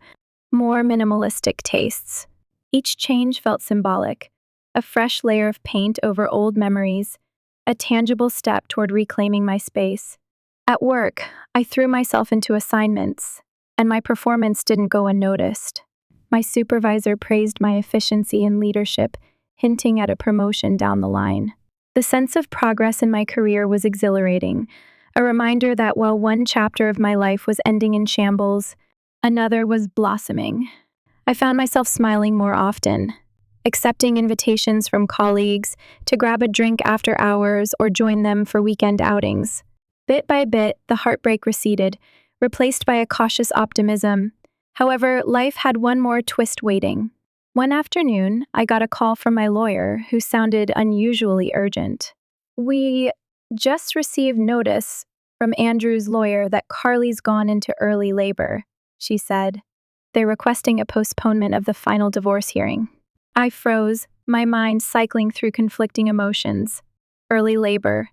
more minimalistic tastes. Each change felt symbolic, a fresh layer of paint over old memories, a tangible step toward reclaiming my space. At work, I threw myself into assignments, and my performance didn't go unnoticed. My supervisor praised my efficiency and leadership, hinting at a promotion down the line. The sense of progress in my career was exhilarating, a reminder that while one chapter of my life was ending in shambles, another was blossoming. I found myself smiling more often, accepting invitations from colleagues to grab a drink after hours or join them for weekend outings. Bit by bit, the heartbreak receded, replaced by a cautious optimism. However, life had one more twist waiting. One afternoon, I got a call from my lawyer, who sounded unusually urgent. "We just received notice from Andrew's lawyer that Carly's gone into early labor," she said. "They're requesting a postponement of the final divorce hearing." I froze, my mind cycling through conflicting emotions. Early labor.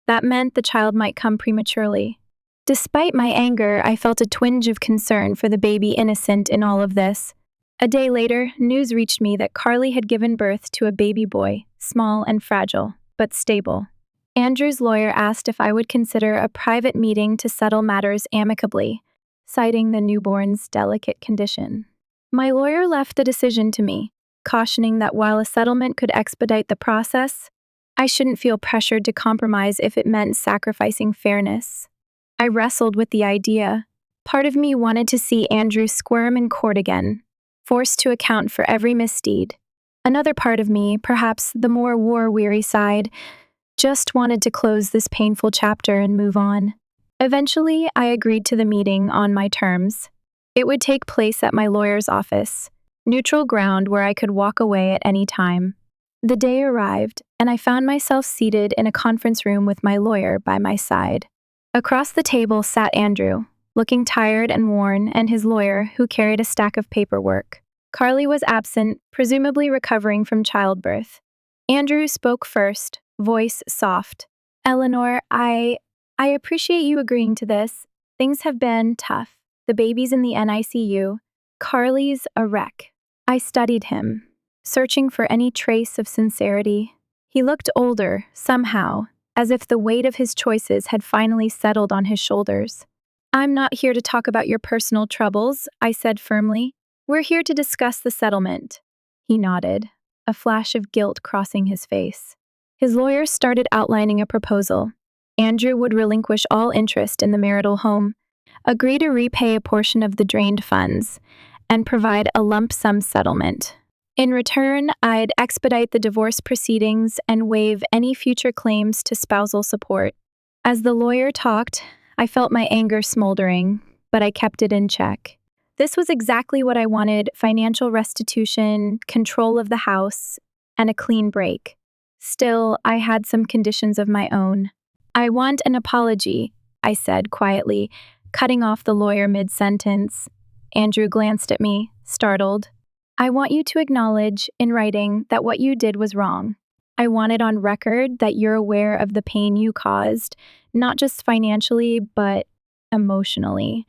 That meant the child might come prematurely. Despite my anger, I felt a twinge of concern for the baby innocent in all of this. A day later, news reached me that Carly had given birth to a baby boy, small and fragile, but stable. Andrew's lawyer asked if I would consider a private meeting to settle matters amicably, citing the newborn's delicate condition. My lawyer left the decision to me, cautioning that while a settlement could expedite the process, I shouldn't feel pressured to compromise if it meant sacrificing fairness. I wrestled with the idea. Part of me wanted to see Andrew squirm in court again, forced to account for every misdeed. Another part of me, perhaps the more war-weary side, just wanted to close this painful chapter and move on. Eventually, I agreed to the meeting on my terms. It would take place at my lawyer's office, neutral ground where I could walk away at any time. The day arrived, and I found myself seated in a conference room with my lawyer by my side. Across the table sat Andrew, looking tired and worn, and his lawyer, who carried a stack of paperwork. Carly was absent, presumably recovering from childbirth. Andrew spoke first, voice soft. "Eleanor, I appreciate you agreeing to this. Things have been tough. The baby's in the NICU. Carly's a wreck." I studied him, searching for any trace of sincerity. He looked older, somehow, as if the weight of his choices had finally settled on his shoulders. "I'm not here to talk about your personal troubles," I said firmly. "We're here to discuss the settlement." He nodded, a flash of guilt crossing his face. His lawyer started outlining a proposal. Andrew would relinquish all interest in the marital home, agree to repay a portion of the drained funds, and provide a lump sum settlement. In return, I'd expedite the divorce proceedings and waive any future claims to spousal support. As the lawyer talked, I felt my anger smoldering, but I kept it in check. This was exactly what I wanted: financial restitution, control of the house, and a clean break. Still, I had some conditions of my own. "I want an apology," I said quietly, cutting off the lawyer mid-sentence. Andrew glanced at me, startled. "I want you to acknowledge, in writing, that what you did was wrong. I want it on record that you're aware of the pain you caused, not just financially, but emotionally."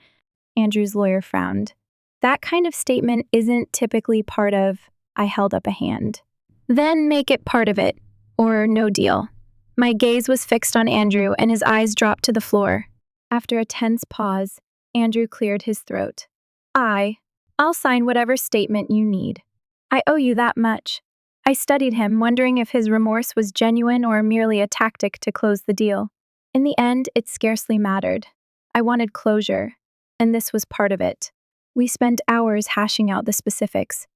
Andrew's lawyer frowned. "That kind of statement isn't typically part of—" I held up a hand. "Then make it part of it, or no deal." My gaze was fixed on Andrew, and his eyes dropped to the floor. After a tense pause, Andrew cleared his throat. "I'll sign whatever statement you need. I owe you that much." I studied him, wondering if his remorse was genuine or merely a tactic to close the deal. In the end, it scarcely mattered. I wanted closure, and this was part of it. We spent hours hashing out the specifics.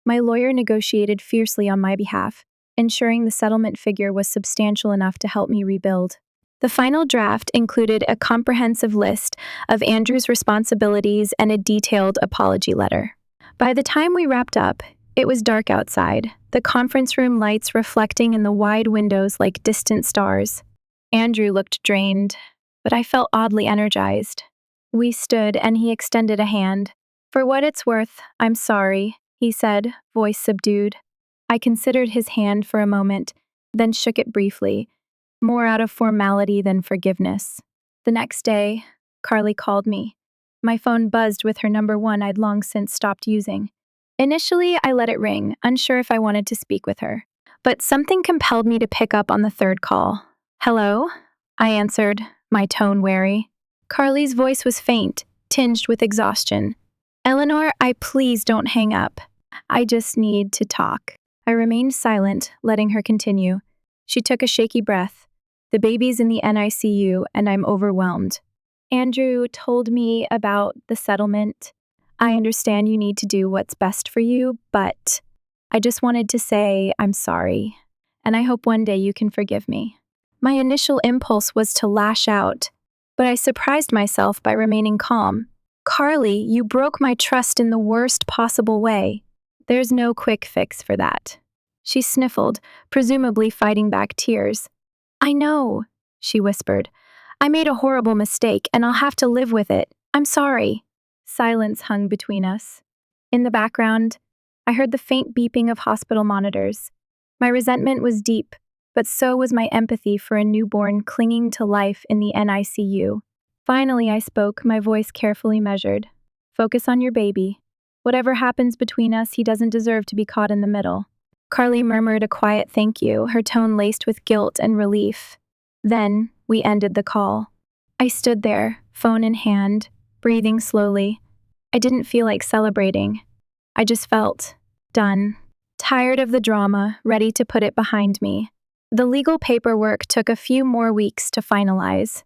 My lawyer negotiated fiercely on my behalf, ensuring the settlement figure was substantial enough to help me rebuild. The final draft included a comprehensive list of Andrew's responsibilities and a detailed apology letter. By the time we wrapped up, it was dark outside, the conference room lights reflecting in the wide windows like distant stars. Andrew looked drained, but I felt oddly energized. We stood, and he extended a hand. "For what it's worth, I'm sorry," he said, voice subdued. I considered his hand for a moment, then shook it briefly, more out of formality than forgiveness. The next day, Carly called me. My phone buzzed with her number one I'd long since stopped using. Initially, I let it ring, unsure if I wanted to speak with her. But something compelled me to pick up on the third call. "Hello?" I answered, my tone wary. Carly's voice was faint, tinged with exhaustion. "Eleanor, please don't hang up. I just need to talk." I remained silent, letting her continue. She took a shaky breath. "The baby's in the NICU, and I'm overwhelmed. Andrew told me about the settlement. I understand you need to do what's best for you, but I just wanted to say I'm sorry, and I hope one day you can forgive me." My initial impulse was to lash out, but I surprised myself by remaining calm. "Carly, you broke my trust in the worst possible way. There's no quick fix for that." She sniffled, presumably fighting back tears. "I know," she whispered. "I made a horrible mistake, and I'll have to live with it. I'm sorry." Silence hung between us. In the background, I heard the faint beeping of hospital monitors. My resentment was deep, but so was my empathy for a newborn clinging to life in the NICU. Finally, I spoke, my voice carefully measured. "Focus on your baby. Whatever happens between us, he doesn't deserve to be caught in the middle." Carly murmured a quiet thank you, her tone laced with guilt and relief. Then, we ended the call. I stood there, phone in hand, breathing slowly. I didn't feel like celebrating. I just felt done. Tired of the drama, ready to put it behind me. The legal paperwork took a few more weeks to finalize.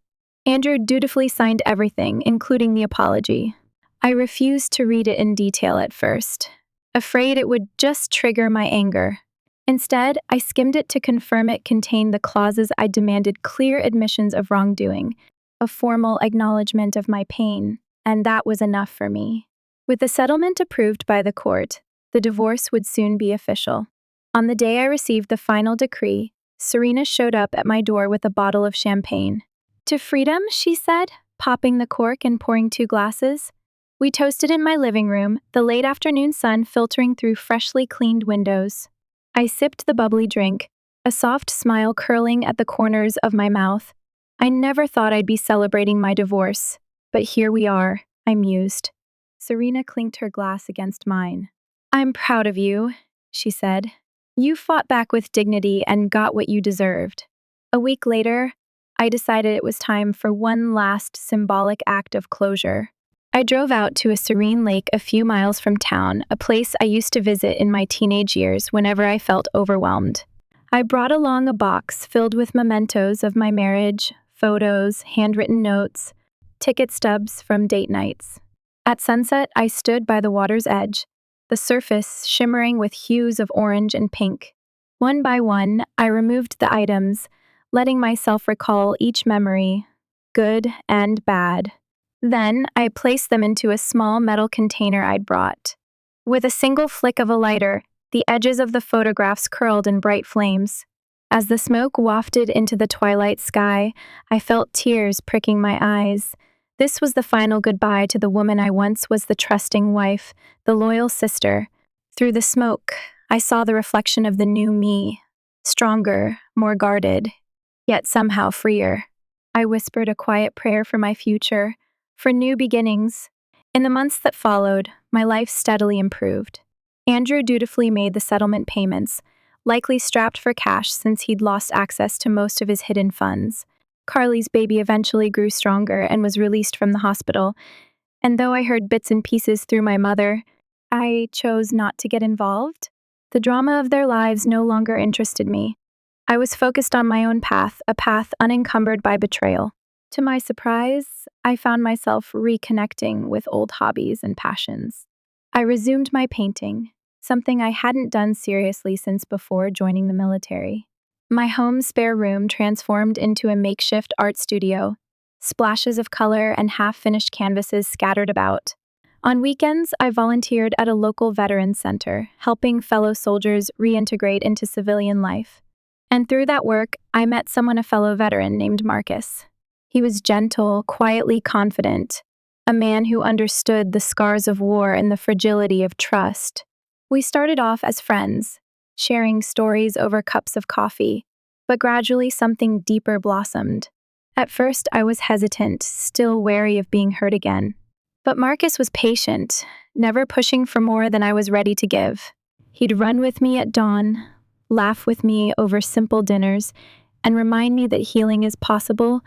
Andrew dutifully signed everything, including the apology. I refused to read it in detail at first, afraid it would just trigger my anger. Instead, I skimmed it to confirm it contained the clauses I demanded: clear admissions of wrongdoing, a formal acknowledgement of my pain, and that was enough for me. With the settlement approved by the court, the divorce would soon be official. On the day I received the final decree, Serena showed up at my door with a bottle of champagne. "To freedom," she said, popping the cork and pouring 2 glasses. We toasted in my living room, the late afternoon sun filtering through freshly cleaned windows. I sipped the bubbly drink, a soft smile curling at the corners of my mouth. I never thought I'd be celebrating my divorce, but here we are, I mused. Serena clinked her glass against mine. "I'm proud of you," she said. "You fought back with dignity and got what you deserved." A week later, I decided it was time for one last symbolic act of closure. I drove out to a serene lake a few miles from town, a place I used to visit in my teenage years whenever I felt overwhelmed. I brought along a box filled with mementos of my marriage, photos, handwritten notes, ticket stubs from date nights. At sunset, I stood by the water's edge, the surface shimmering with hues of orange and pink. One by one, I removed the items, letting myself recall each memory, good and bad. Then, I placed them into a small metal container I'd brought. With a single flick of a lighter, the edges of the photographs curled in bright flames. As the smoke wafted into the twilight sky, I felt tears pricking my eyes. This was the final goodbye to the woman I once was, the trusting wife, the loyal sister. Through the smoke, I saw the reflection of the new me, stronger, more guarded, yet somehow freer. I whispered a quiet prayer for my future, for new beginnings. In the months that followed, my life steadily improved. Andrew dutifully made the settlement payments, likely strapped for cash since he'd lost access to most of his hidden funds. Carly's baby eventually grew stronger and was released from the hospital, and though I heard bits and pieces through my mother, I chose not to get involved. The drama of their lives no longer interested me. I was focused on my own path, a path unencumbered by betrayal. To my surprise, I found myself reconnecting with old hobbies and passions. I resumed my painting, something I hadn't done seriously since before joining the military. My home's spare room transformed into a makeshift art studio, splashes of color and half-finished canvases scattered about. On weekends, I volunteered at a local veterans center, helping fellow soldiers reintegrate into civilian life. And through that work, I met a fellow veteran named Marcus. He was gentle, quietly confident, a man who understood the scars of war and the fragility of trust. We started off as friends, sharing stories over cups of coffee, but gradually something deeper blossomed. At first, I was hesitant, still wary of being hurt again. But Marcus was patient, never pushing for more than I was ready to give. He'd run with me at dawn, laugh with me over simple dinners, and remind me that healing is possible,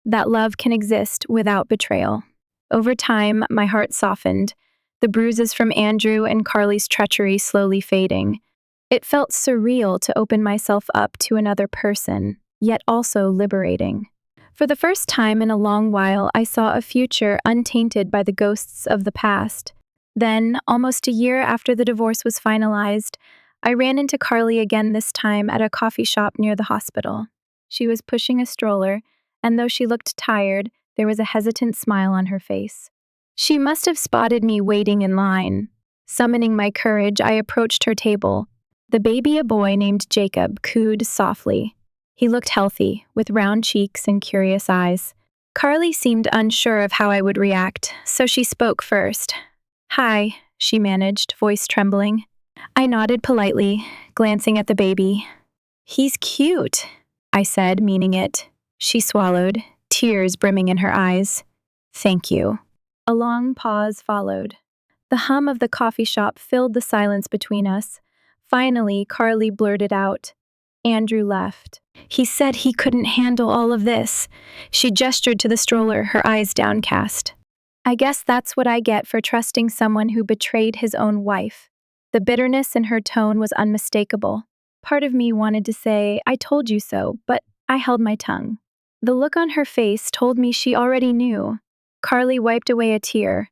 that love can exist without betrayal. Over time, my heart softened, the bruises from Andrew and Carly's treachery slowly fading. It felt surreal to open myself up to another person, yet also liberating. For the first time in a long while, I saw a future untainted by the ghosts of the past. Then, almost a year after the divorce was finalized, I ran into Carly again, this time at a coffee shop near the hospital. She was pushing a stroller, and though she looked tired, there was a hesitant smile on her face. She must have spotted me waiting in line. Summoning my courage, I approached her table. The baby, a boy named Jacob, cooed softly. He looked healthy, with round cheeks and curious eyes. Carly seemed unsure of how I would react, so she spoke first. "Hi," she managed, voice trembling. I nodded politely, glancing at the baby. "He's cute," I said, meaning it. She swallowed, tears brimming in her eyes. "Thank you." A long pause followed. The hum of the coffee shop filled the silence between us. Finally, Carly blurted out, "Andrew left. He said he couldn't handle all of this." She gestured to the stroller, her eyes downcast. I guess that's what I get for trusting someone who betrayed his own wife. The bitterness in her tone was unmistakable. Part of me wanted to say, "I told you so," but I held my tongue. The look on her face told me she already knew. Carly wiped away a tear.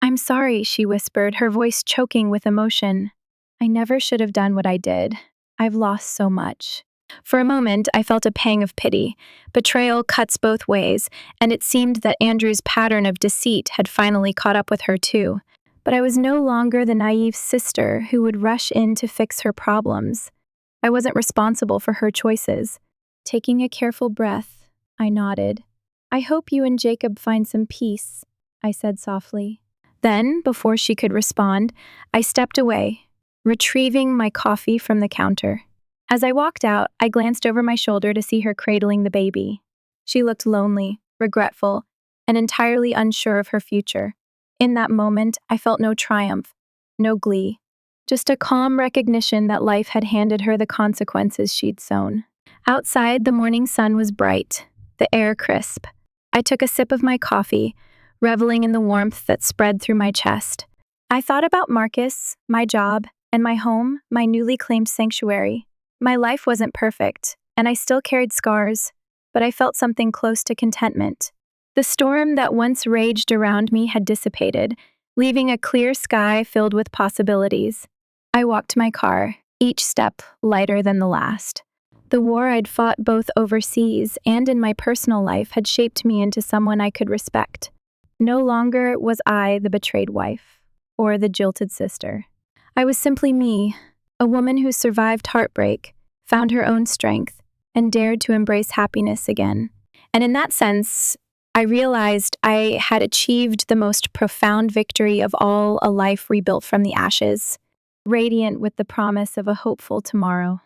I'm sorry, she whispered, her voice choking with emotion. I never should have done what I did. I've lost so much. For a moment, I felt a pang of pity. Betrayal cuts both ways, and it seemed that Andrew's pattern of deceit had finally caught up with her too. But I was no longer the naive sister who would rush in to fix her problems. I wasn't responsible for her choices. Taking a careful breath, I nodded. I hope you and Jacob find some peace, I said softly. Then, before she could respond, I stepped away, retrieving my coffee from the counter. As I walked out, I glanced over my shoulder to see her cradling the baby. She looked lonely, regretful, and entirely unsure of her future. In that moment, I felt no triumph, no glee, just a calm recognition that life had handed her the consequences she'd sown. Outside, the morning sun was bright, the air crisp. I took a sip of my coffee, reveling in the warmth that spread through my chest. I thought about Marcus, my job, and my home, my newly claimed sanctuary. My life wasn't perfect, and I still carried scars, but I felt something close to contentment. The storm that once raged around me had dissipated, leaving a clear sky filled with possibilities. I walked to my car, each step lighter than the last. The war I'd fought both overseas and in my personal life had shaped me into someone I could respect. No longer was I the betrayed wife, or the jilted sister. I was simply me, a woman who survived heartbreak, found her own strength, and dared to embrace happiness again. And in that sense, I realized I had achieved the most profound victory of all, a life rebuilt from the ashes, radiant with the promise of a hopeful tomorrow.